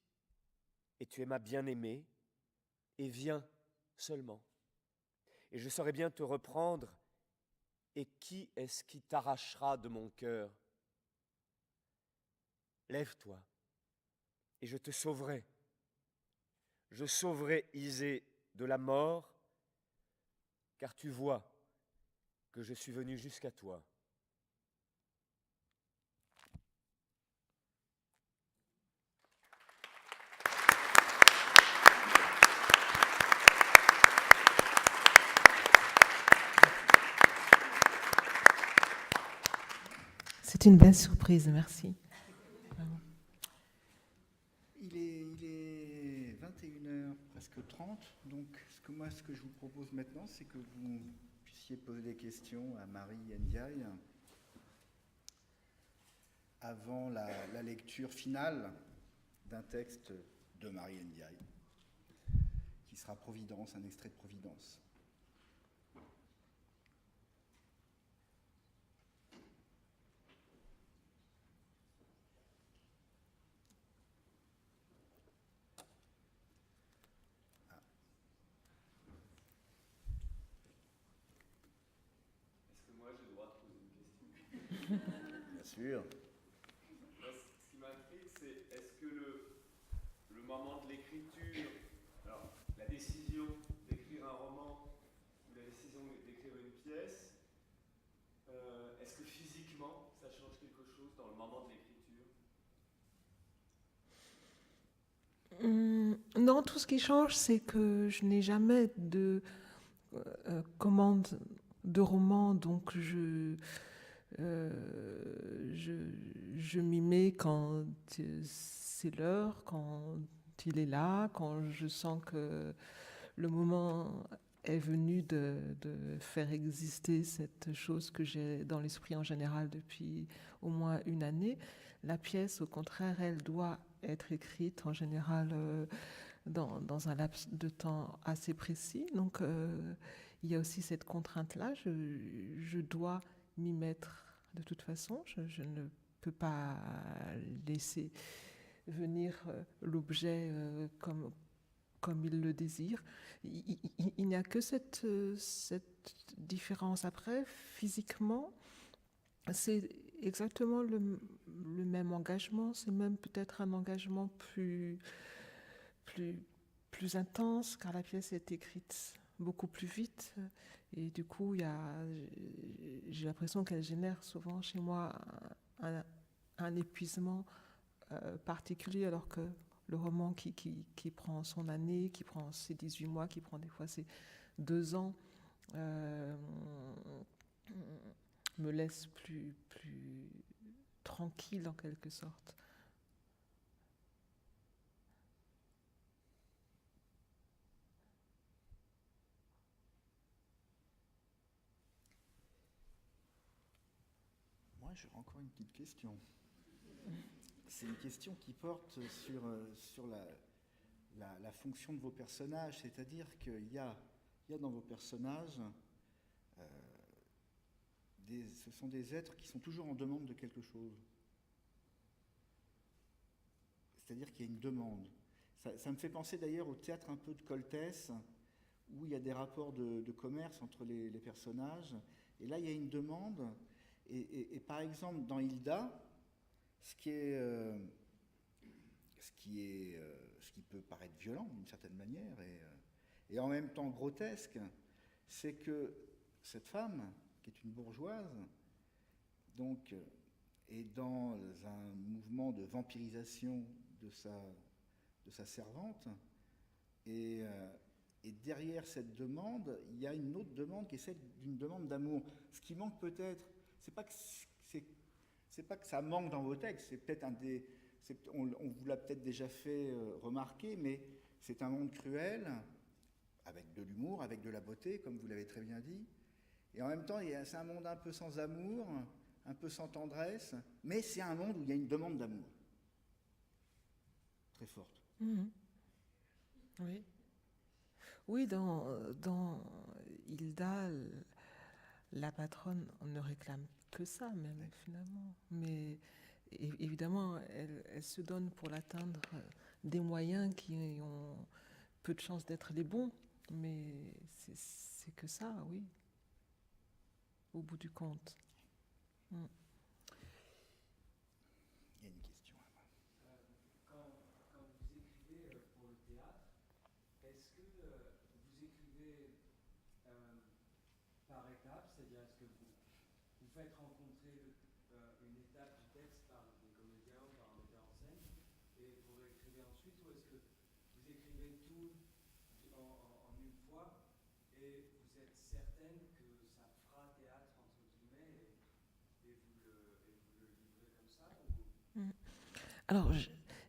et tu es ma bien-aimée, et viens seulement. Et je saurai bien te reprendre. Et qui est-ce qui t'arrachera de mon cœur? Lève-toi, et je te sauverai. Je sauverai Isée de la mort, car tu vois que je suis venu jusqu'à toi. C'est une belle surprise, merci. Il est 21h, presque 30, donc ce que je vous propose maintenant, c'est que vous puissiez poser des questions à Marie Ndiaye avant la lecture finale d'un texte de Marie Ndiaye, qui sera Providence, un extrait de Providence. Bien sûr. Ce qui m'intrigue, c'est est-ce que le moment de l'écriture, alors la décision d'écrire un roman ou la décision d'écrire une pièce, est-ce que physiquement, ça change quelque chose dans le moment de l'écriture? Non, tout ce qui change, c'est que je n'ai jamais de commande de roman, donc je m'y mets quand c'est l'heure, quand il est là, quand je sens que le moment est venu de faire exister cette chose que j'ai dans l'esprit en général depuis au moins une année. La pièce, au contraire, elle doit être écrite en général dans un laps de temps assez précis. Donc, il y a aussi cette contrainte-là. Je dois m'y mettre de toute façon. Je ne peux pas laisser venir l'objet comme il le désire. Il n'y a que cette différence. Après, physiquement, c'est exactement le même engagement. C'est même peut-être un engagement plus intense, car la pièce est écrite beaucoup plus vite. Et du coup, j'ai l'impression qu'elle génère souvent chez moi un épuisement particulier, alors que le roman qui prend son année, qui prend ses 18 mois, qui prend des fois ses 2 ans, me laisse plus tranquille en quelque sorte. Moi, j'aurais encore une petite question. C'est une question qui porte sur la fonction de vos personnages, c'est-à-dire qu'il y a dans vos personnages, ce sont des êtres qui sont toujours en demande de quelque chose. C'est-à-dire qu'il y a une demande. Ça me fait penser d'ailleurs au théâtre un peu de Coltès, où il y a des rapports de commerce entre les personnages, et là il y a une demande, et par exemple dans Hilda, ce qui peut paraître violent d'une certaine manière et en même temps grotesque, c'est que cette femme, qui est une bourgeoise, donc est dans un mouvement de vampirisation de sa servante, et derrière cette demande, il y a une autre demande qui est celle d'une demande d'amour. Ce qui manque peut-être, c'est pas que ça manque dans vos textes, c'est peut-être on vous l'a peut-être déjà fait remarquer, mais c'est un monde cruel, avec de l'humour, avec de la beauté, comme vous l'avez très bien dit. Et en même temps, c'est un monde un peu sans amour, un peu sans tendresse, mais c'est un monde où il y a une demande d'amour. Très forte. Mmh. Oui. Oui, dans Hilda, la patronne ne réclame que ça, même, oui, finalement. Mais évidemment, elle se donne pour l'atteindre des moyens qui ont peu de chances d'être les bons. Mais c'est que ça, oui, au bout du compte. Mm. Il y a une question. Quand vous écrivez pour le théâtre, est-ce que vous écrivez par étapes, c'est-à-dire est-ce que vous faites rencontrer une étape du texte par des comédiens ou par un metteur en scène et vous réécrivez ensuite, ou est-ce que vous écrivez tout en une fois et vous êtes certaine que ça fera théâtre entre guillemets et vous le livrez comme ça ou... Alors,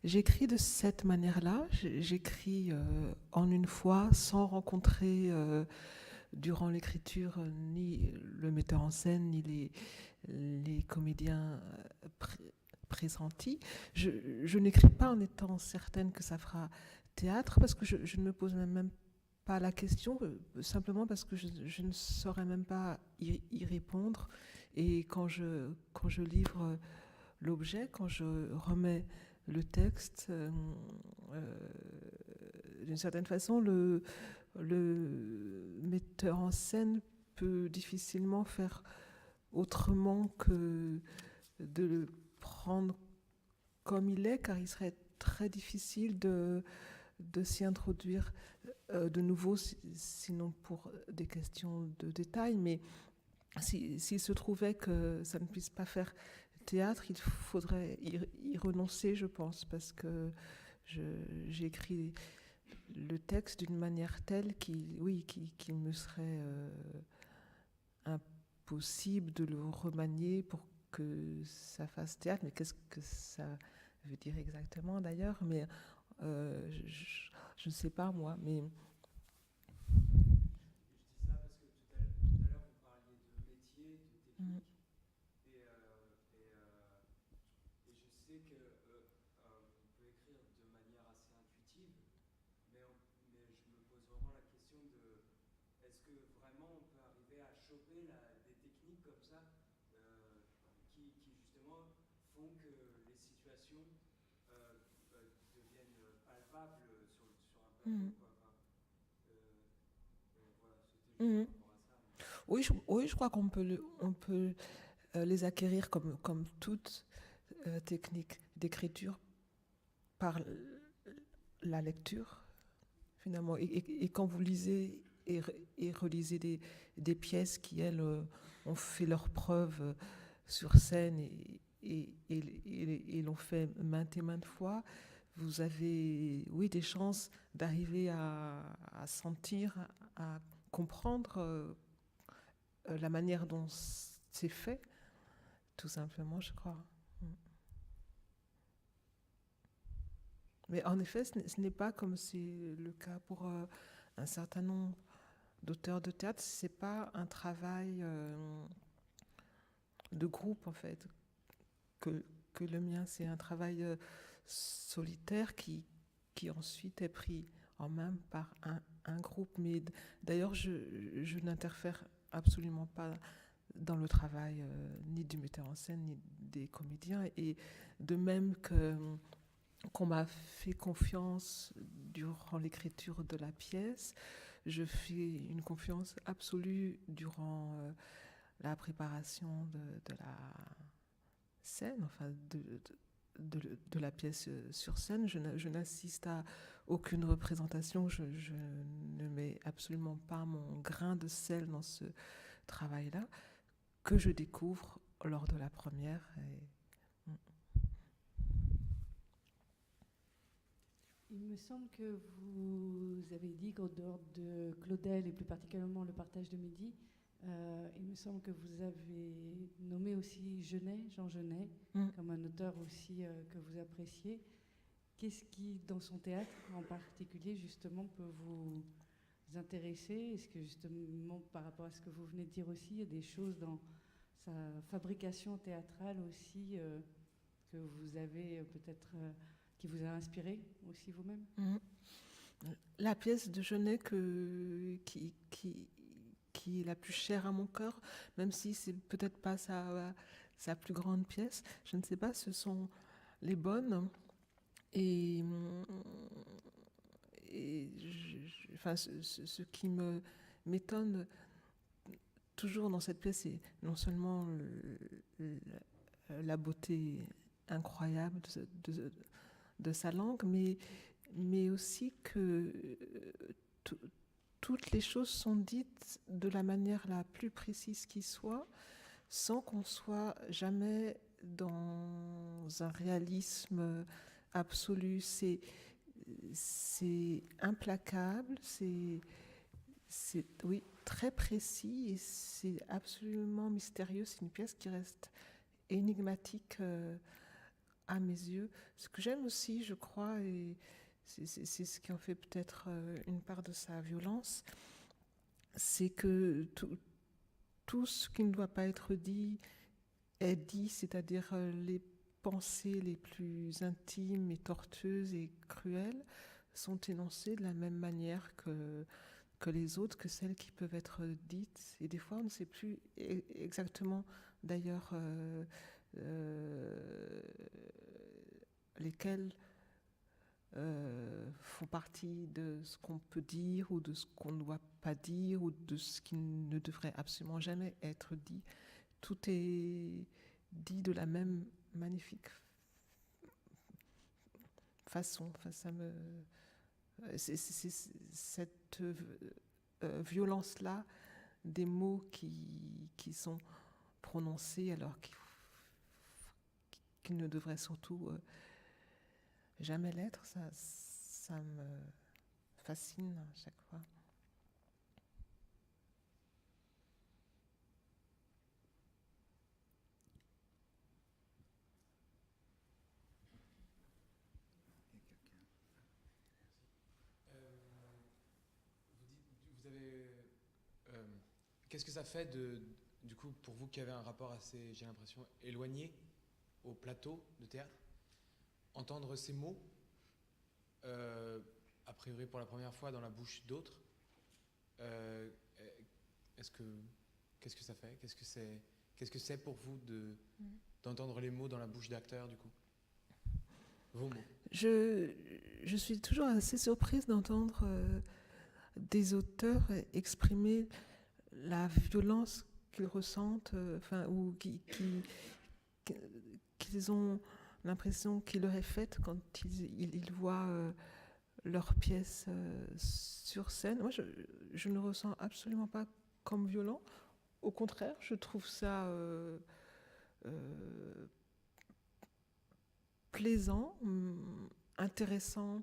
j'écris de cette manière-là. J'écris en une fois, sans rencontrer durant l'écriture ni le metteur en scène, ni les comédiens pressentis. Je n'écris pas en étant certaine que ça fera théâtre, parce que je ne me pose même pas la question, simplement parce que je ne saurais même pas y répondre. Et quand je livre l'objet, quand je remets le texte, d'une certaine façon, le metteur en scène peut difficilement faire autrement que de le prendre comme il est, car il serait très difficile de s'y introduire de nouveau, sinon pour des questions de détail. Mais s'il se trouvait que ça ne puisse pas faire théâtre, il faudrait y renoncer, je pense, parce que j'ai écrit le texte d'une manière telle qu'il me serait impossible de le remanier pour que ça fasse théâtre. Mais qu'est-ce que ça veut dire exactement d'ailleurs? Mais je ne sais pas moi, mais... Je dis ça parce que tout à l'heure vous parliez de métier, de technique, et je sais que on peut écrire de manière assez intuitive, mais je me pose vraiment la question de est-ce que vraiment on peut arriver à choper des techniques comme ça qui justement font que les situations deviennent palpables sur un plateau, quoi. Voilà, c'était juste par rapport à ça. Oui, je crois qu'on peut les acquérir comme toute technique d'écriture par la lecture, finalement. Et quand vous lisez et relisez des pièces qui, elles, ont fait leurs preuves sur scène et l'ont fait maintes et maintes fois, vous avez, oui, des chances d'arriver à sentir, à comprendre la manière dont c'est fait, tout simplement, je crois. Mais en effet, ce n'est pas comme c'est le cas pour un certain nombre d'auteurs de théâtre. C'est pas un travail de groupe, en fait, que le mien. C'est un travail solitaire qui ensuite est pris en main par un groupe. Mais d'ailleurs, je n'interfère absolument pas dans le travail ni du metteur en scène ni des comédiens. Et de même qu'on m'a fait confiance durant l'écriture de la pièce, je fais une confiance absolue durant la préparation de la scène, enfin de la pièce sur scène. Je n'assiste à aucune représentation, je ne mets absolument pas mon grain de sel dans ce travail-là, que je découvre lors de la première. Il me semble que vous avez dit qu'en dehors de Claudel, et plus particulièrement le partage de midi, il me semble que vous avez nommé aussi Jean Genet, comme un auteur aussi que vous appréciez. Qu'est-ce qui, dans son théâtre en particulier, justement, peut vous intéresser? Est-ce que, justement, par rapport à ce que vous venez de dire aussi, il y a des choses dans sa fabrication théâtrale aussi que vous avez peut-être... qui vous a inspiré aussi vous-même? La pièce de Genet qui est la plus chère à mon cœur, même si c'est peut-être pas sa plus grande pièce, je ne sais pas, ce sont les bonnes. Et enfin, ce qui m'étonne toujours dans cette pièce, c'est non seulement la beauté incroyable de sa langue, mais aussi que toutes les choses sont dites de la manière la plus précise qui soit, sans qu'on soit jamais dans un réalisme absolu. C'est implacable, c'est oui, très précis, et c'est absolument mystérieux. C'est une pièce qui reste énigmatique à mes yeux. Ce que j'aime aussi, je crois, et c'est ce qui en fait peut-être une part de sa violence, c'est que tout ce qui ne doit pas être dit est dit, c'est-à-dire les pensées les plus intimes et tortueuses et cruelles sont énoncées de la même manière que les autres, que celles qui peuvent être dites. Et des fois, on ne sait plus exactement, d'ailleurs, lesquelles font partie de ce qu'on peut dire ou de ce qu'on ne doit pas dire ou de ce qui ne devrait absolument jamais être dit. Tout est dit de la même magnifique façon. Enfin, cette violence-là des mots qui sont prononcés alors qu'ils ne devraient surtout jamais l'être. Ça me fascine à chaque fois. Qu'est-ce que ça fait du coup, pour vous qui avez un rapport assez, j'ai l'impression, éloigné au plateau de théâtre, entendre ces mots, a priori pour la première fois dans la bouche d'autres, qu'est-ce que ça fait? Qu'est-ce que c'est pour vous d'entendre les mots dans la bouche d'acteurs, du coup? Vos mots. Je suis toujours assez surprise d'entendre des auteurs exprimer la violence qu'ils ressentent, ou qu'ils ont l'impression qu'il leur est faite quand ils voient leur pièce sur scène. Moi, je ne le ressens absolument pas comme violent. Au contraire, je trouve ça plaisant, intéressant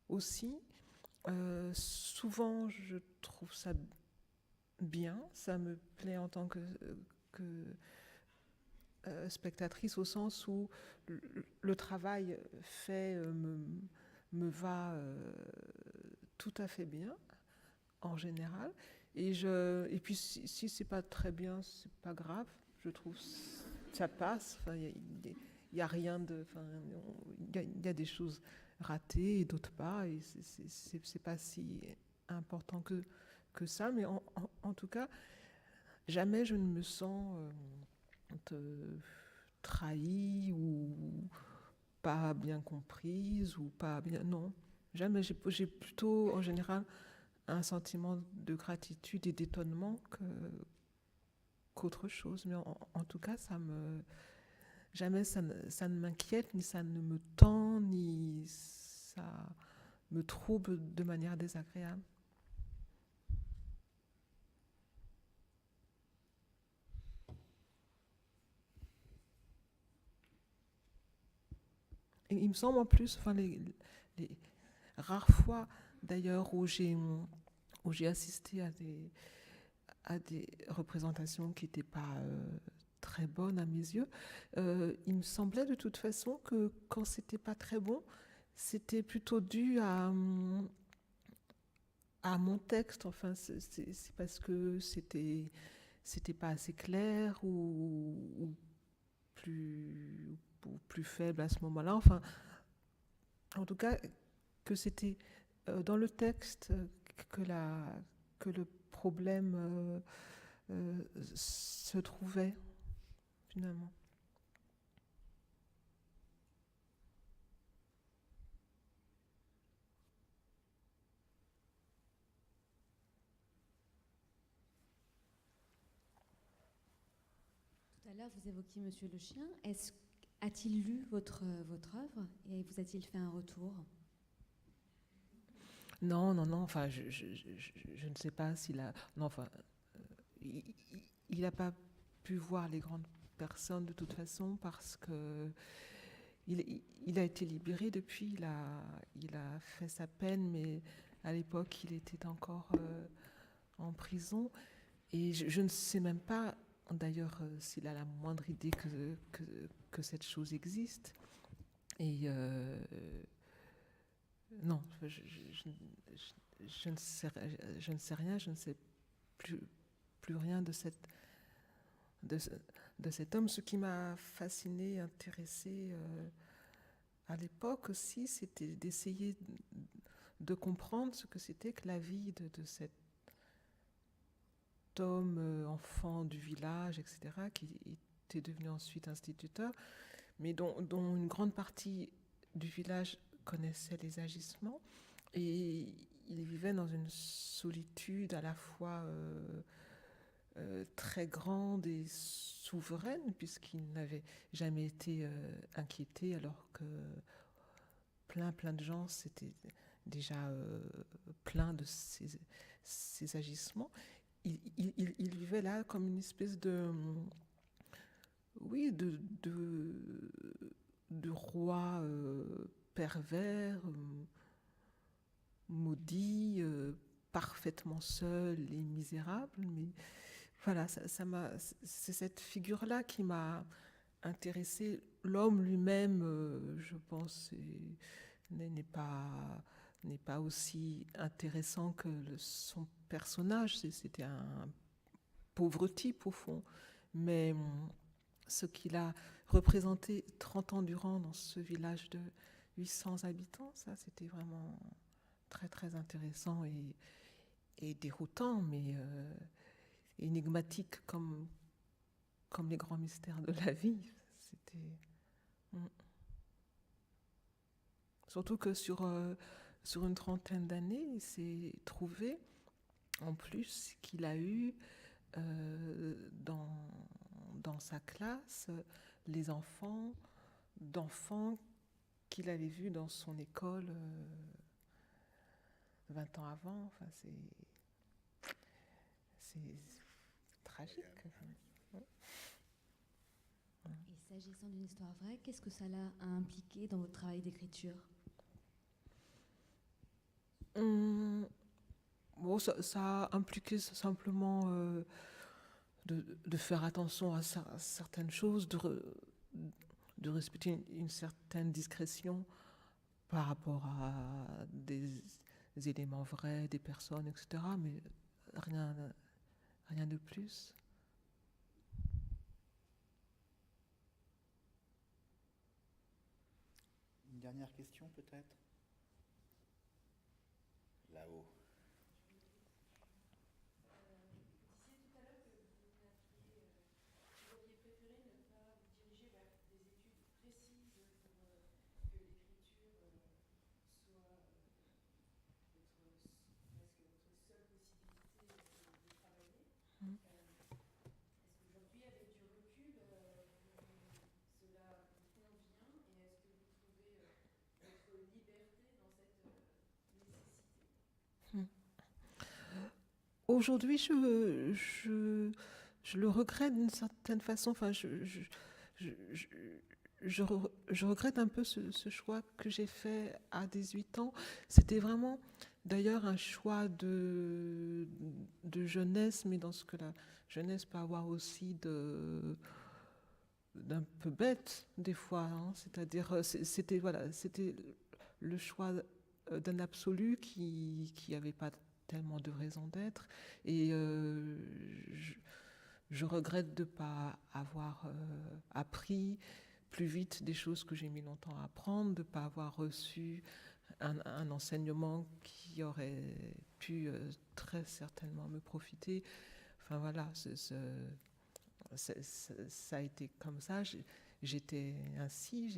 aussi. Souvent, je trouve ça bien, ça me plaît en tant que spectatrice, au sens où le travail fait me va tout à fait bien, en général. Et puis si c'est pas très bien, c'est pas grave, je trouve ça passe. Il y a rien de, il y a des choses ratées et d'autres pas, et c'est pas si important que ça, mais en tout cas, jamais je ne me sens trahie ou pas bien comprise ou pas bien. Non, jamais. J'ai plutôt, en général, un sentiment de gratitude et d'étonnement qu'autre chose. Mais en tout cas, jamais ça ne m'inquiète, ni ça ne me tend, ni ça me trouble de manière désagréable. Et il me semble en plus, les rares fois d'ailleurs où j'ai assisté à des représentations qui n'étaient pas très bonnes à mes yeux, il me semblait de toute façon que quand c'était pas très bon, c'était plutôt dû à mon texte. Enfin, c'est parce que c'était pas assez clair ou plus faible à ce moment-là. Enfin, en tout cas, que c'était dans le texte que le problème se trouvait, finalement. Tout à l'heure, vous évoquiez Monsieur le Chien. A-t-il lu votre œuvre et vous a-t-il fait un retour? Non. Enfin, je ne sais pas s'il a. Non, enfin, il n'a pas pu voir les grandes personnes de toute façon parce que il a été libéré depuis. Il a fait sa peine, mais à l'époque, il était encore en prison. Et je ne sais même pas, d'ailleurs, s'il a la moindre idée que cette chose existe. Et non, je ne sais rien, je ne sais plus rien de cet homme. Ce qui m'a fasciné, intéressé à l'époque aussi, c'était d'essayer de comprendre ce que c'était que la vie de cet homme, enfant du village, etc., qui était devenu ensuite instituteur, mais dont une grande partie du village connaissait les agissements, et il vivait dans une solitude à la fois très grande et souveraine, puisqu'il n'avait jamais été inquiété, alors que plein de gens s'étaient déjà plaints de ces agissements. il vivait là comme une espèce de, oui, de roi pervers, maudit, parfaitement seul et misérable. Mais voilà, c'est cette figure-là qui m'a intéressée. L'homme lui-même, je pense, n'est pas aussi intéressant que son personnage. C'était un pauvre type, au fond. Mais ce qu'il a représenté 30 ans durant dans ce village de 800 habitants, ça, c'était vraiment très, très intéressant et déroutant, mais énigmatique comme les grands mystères de la vie. C'était... Surtout que sur une trentaine d'années, il s'est trouvé, en plus, qu'il a eu dans sa classe les enfants d'enfants qu'il avait vus dans son école 20 ans avant. Enfin, c'est tragique. Et s'agissant d'une histoire vraie, qu'est-ce que ça a impliqué dans votre travail d'écriture? Bon, ça a impliqué simplement de faire attention à certaines choses, de respecter une certaine discrétion par rapport à des éléments vrais, des personnes, etc. Mais rien de plus. Une dernière question peut-être? Là-haut. Aujourd'hui, je le regrette d'une certaine façon. Enfin, je regrette un peu ce choix que j'ai fait à 18 ans. C'était vraiment, d'ailleurs, un choix de jeunesse, mais dans ce que la jeunesse peut avoir aussi d'un peu bête, des fois. Hein. C'est-à-dire, c'était le choix d'un absolu qui n'avait pas tellement de raisons d'être, et je regrette de ne pas avoir appris plus vite des choses que j'ai mis longtemps à apprendre, de ne pas avoir reçu un enseignement qui aurait pu très certainement me profiter. Enfin voilà, ça a été comme ça. J'étais assez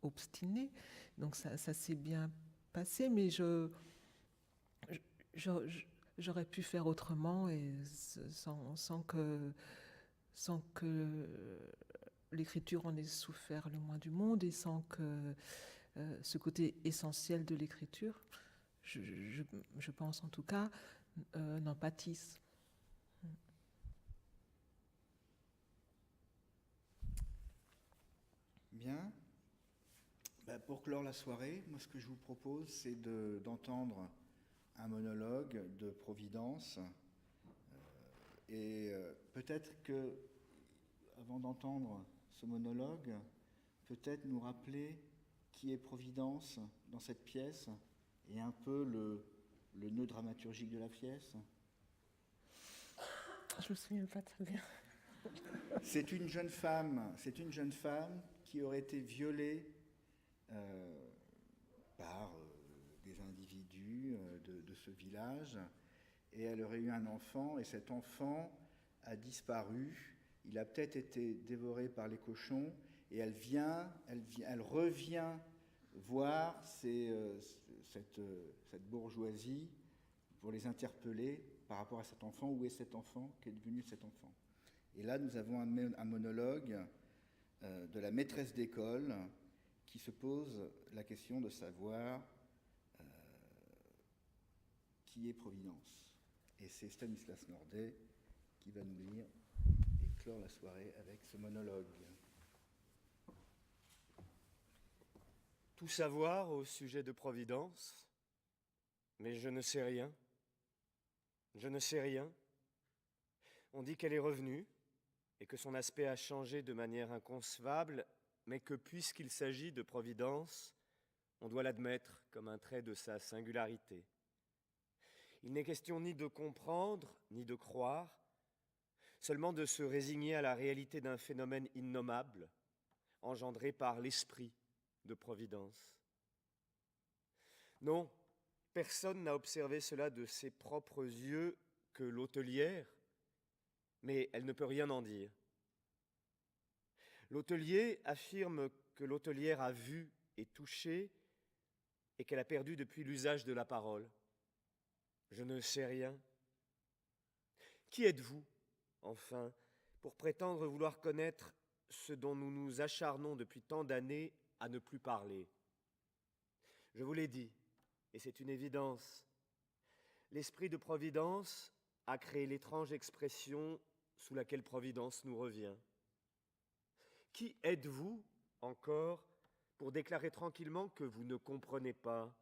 obstinée, donc ça s'est bien passé, mais j'aurais pu faire autrement et sans que l'écriture en ait souffert le moins du monde et sans que ce côté essentiel de l'écriture, je pense en tout cas, n'en pâtisse. Bien. Pour clore la soirée, moi ce que je vous propose, c'est d'entendre un monologue de Providence. Et peut-être que, avant d'entendre ce monologue, peut-être nous rappeler qui est Providence dans cette pièce et un peu le nœud dramaturgique de la pièce. Je me souviens pas très bien. C'est une jeune femme qui aurait été violée par des individus de ce village, et elle aurait eu un enfant, et cet enfant a disparu. Il a peut-être été dévoré par les cochons, et elle revient voir cette bourgeoisie pour les interpeller par rapport à cet enfant. Où est cet enfant? Qu'est devenu cet enfant? Et là, nous avons un monologue de la maîtresse d'école qui se pose la question de savoir qui est Providence. Et c'est Stanislas Nordet qui va nous lire et clore la soirée avec ce monologue. Tout savoir au sujet de Providence, mais je ne sais rien. Je ne sais rien. On dit qu'elle est revenue et que son aspect a changé de manière inconcevable, mais que puisqu'il s'agit de Providence, on doit l'admettre comme un trait de sa singularité. Il n'est question ni de comprendre, ni de croire, seulement de se résigner à la réalité d'un phénomène innommable, engendré par l'esprit de Providence. Non, personne n'a observé cela de ses propres yeux que l'hôtelière, mais elle ne peut rien en dire. L'hôtelier affirme que l'hôtelière a vu et touché et qu'elle a perdu depuis l'usage de la parole. Je ne sais rien. Qui êtes-vous, enfin, pour prétendre vouloir connaître ce dont nous nous acharnons depuis tant d'années à ne plus parler? Je vous l'ai dit, et c'est une évidence, l'esprit de Providence a créé l'étrange expression sous laquelle Providence nous revient. Qui êtes-vous, encore, pour déclarer tranquillement que vous ne comprenez pas?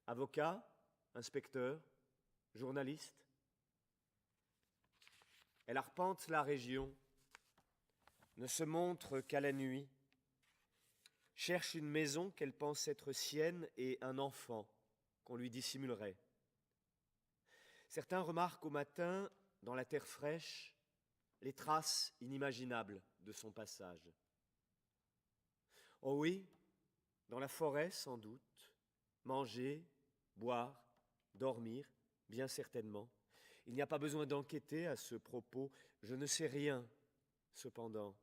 Avocat, inspecteur, journaliste? Elle arpente la région, ne se montre qu'à la nuit, cherche une maison qu'elle pense être sienne et un enfant qu'on lui dissimulerait. Certains remarquent au matin, dans la terre fraîche, les traces inimaginables de son passage. Oh oui, dans la forêt sans doute, manger, boire, dormir, bien certainement. Il n'y a pas besoin d'enquêter à ce propos, je ne sais rien, cependant.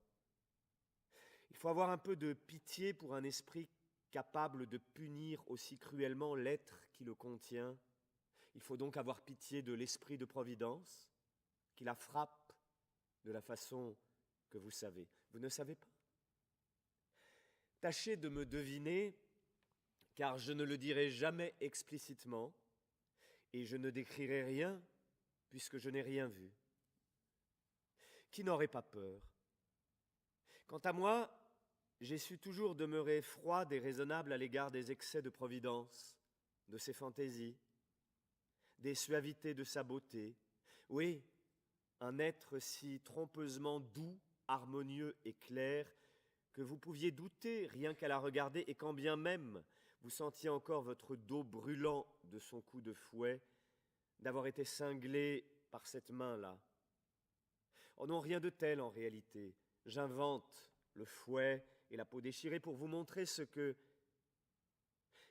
Il faut avoir un peu de pitié pour un esprit capable de punir aussi cruellement l'être qui le contient. Il faut donc avoir pitié de l'esprit de Providence, qui la frappe de la façon que vous savez. Vous ne savez pas? Tâchez de me deviner, car je ne le dirai jamais explicitement, et je ne décrirai rien, puisque je n'ai rien vu. Qui n'aurait pas peur? Quant à moi, j'ai su toujours demeurer froide et raisonnable à l'égard des excès de Providence, de ses fantaisies, des suavités de sa beauté. Oui, un être si trompeusement doux, harmonieux et clair que vous pouviez douter rien qu'à la regarder, et quand bien même vous sentiez encore votre dos brûlant de son coup de fouet, d'avoir été cinglé par cette main-là. Oh non, rien de tel en réalité. J'invente le fouet et la peau déchirée pour vous montrer ce que...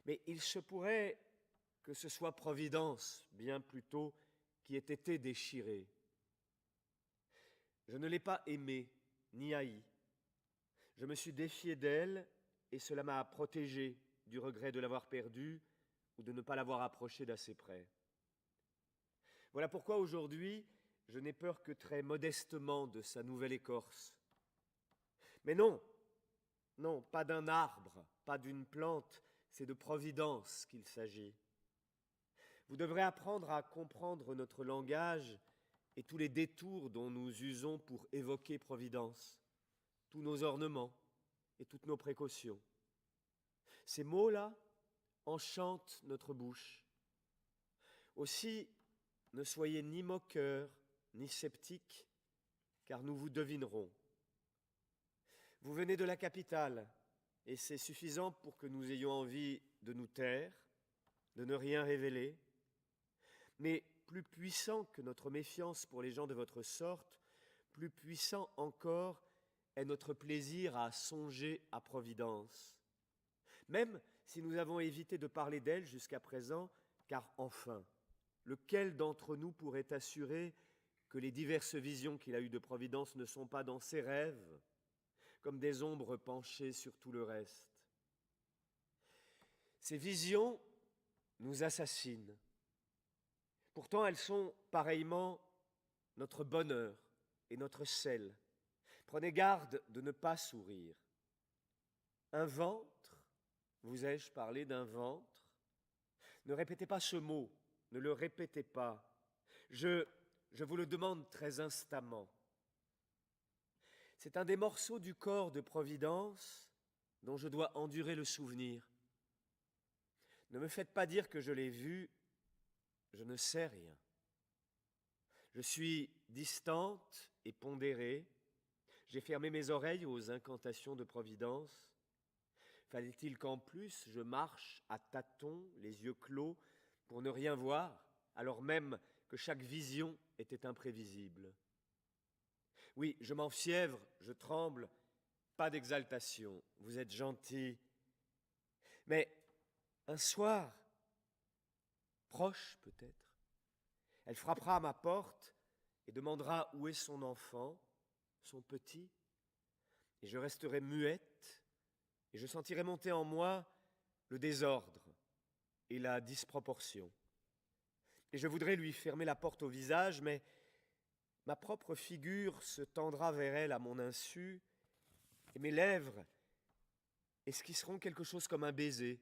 Mais il se pourrait que ce soit Providence, bien plutôt, qui ait été déchirée. Je ne l'ai pas aimée, ni haïe. Je me suis défié d'elle, et cela m'a protégé du regret de l'avoir perdue ou de ne pas l'avoir approchée d'assez près. Voilà pourquoi aujourd'hui, je n'ai peur que très modestement de sa nouvelle écorce. Mais non, non, pas d'un arbre, pas d'une plante, c'est de Providence qu'il s'agit. Vous devrez apprendre à comprendre notre langage et tous les détours dont nous usons pour évoquer Providence, tous nos ornements et toutes nos précautions. Ces mots-là enchantent notre bouche. Aussi, ne soyez ni moqueurs, ni sceptiques, car nous vous devinerons. Vous venez de la capitale, et c'est suffisant pour que nous ayons envie de nous taire, de ne rien révéler. Mais plus puissant que notre méfiance pour les gens de votre sorte, plus puissant encore est notre plaisir à songer à Providence. Même si nous avons évité de parler d'elle jusqu'à présent, car enfin, lequel d'entre nous pourrait assurer que les diverses visions qu'il a eues de Providence ne sont pas dans ses rêves, comme des ombres penchées sur tout le reste? Ces visions nous assassinent. Pourtant, elles sont pareillement notre bonheur et notre sel. Prenez garde de ne pas sourire. Un ventre, vous ai-je parlé d'un ventre? Ne répétez pas ce mot, ne le répétez pas. Je vous le demande très instamment. C'est un des morceaux du corps de Providence dont je dois endurer le souvenir. Ne me faites pas dire que je l'ai vu, je ne sais rien. Je suis distante et pondérée. J'ai fermé mes oreilles aux incantations de Providence. Fallait-il qu'en plus je marche à tâtons, les yeux clos, pour ne rien voir, alors même que chaque vision était imprévisible? Oui, je m'enfièvre, je tremble, pas d'exaltation, vous êtes gentil. Mais un soir, proche peut-être, elle frappera à ma porte et demandera où est son enfant, son petit, et je resterai muette, et je sentirai monter en moi le désordre et la disproportion. Et je voudrais lui fermer la porte au visage, mais ma propre figure se tendra vers elle à mon insu, et mes lèvres esquisseront quelque chose comme un baiser,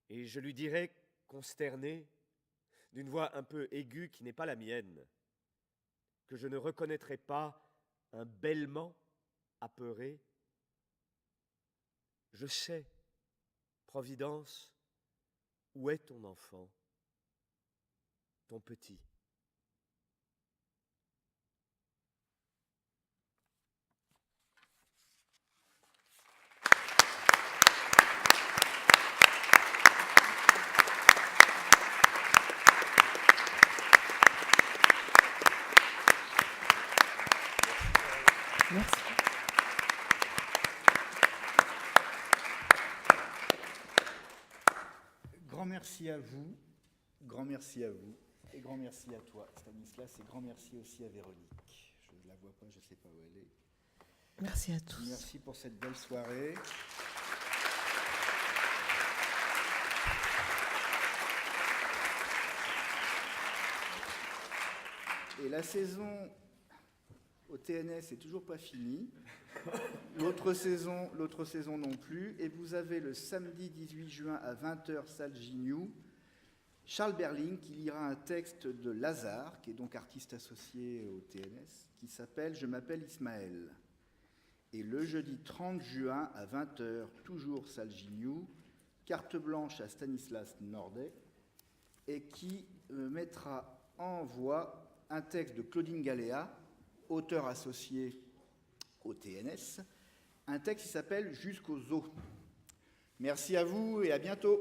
et je lui dirai, consterné, d'une voix un peu aiguë qui n'est pas la mienne, que je ne reconnaîtrai pas un bêlement apeuré. Je sais, Providence, où est ton enfant, ton petit. Merci. Grand merci à vous, grand merci à vous, et grand merci à toi, Stanislas, et grand merci aussi à Véronique. Je ne la vois pas, je ne sais pas où elle est. Merci à tous. Merci pour cette belle soirée. Et la saison au TNS n'est toujours pas finie. L'autre saison non plus. Et vous avez le samedi 18 juin à 20h, salle Gignoux, Charles Berling qui lira un texte de Lazare, qui est donc artiste associé au TNS, qui s'appelle « Je m'appelle Ismaël ». Et le jeudi 30 juin à 20h, toujours salle Gignoux, carte blanche à Stanislas Nordet, et qui mettra en voix un texte de Claudine Galéa, auteur associé au TNS, un texte qui s'appelle « Jusqu'aux os ». Merci à vous et à bientôt.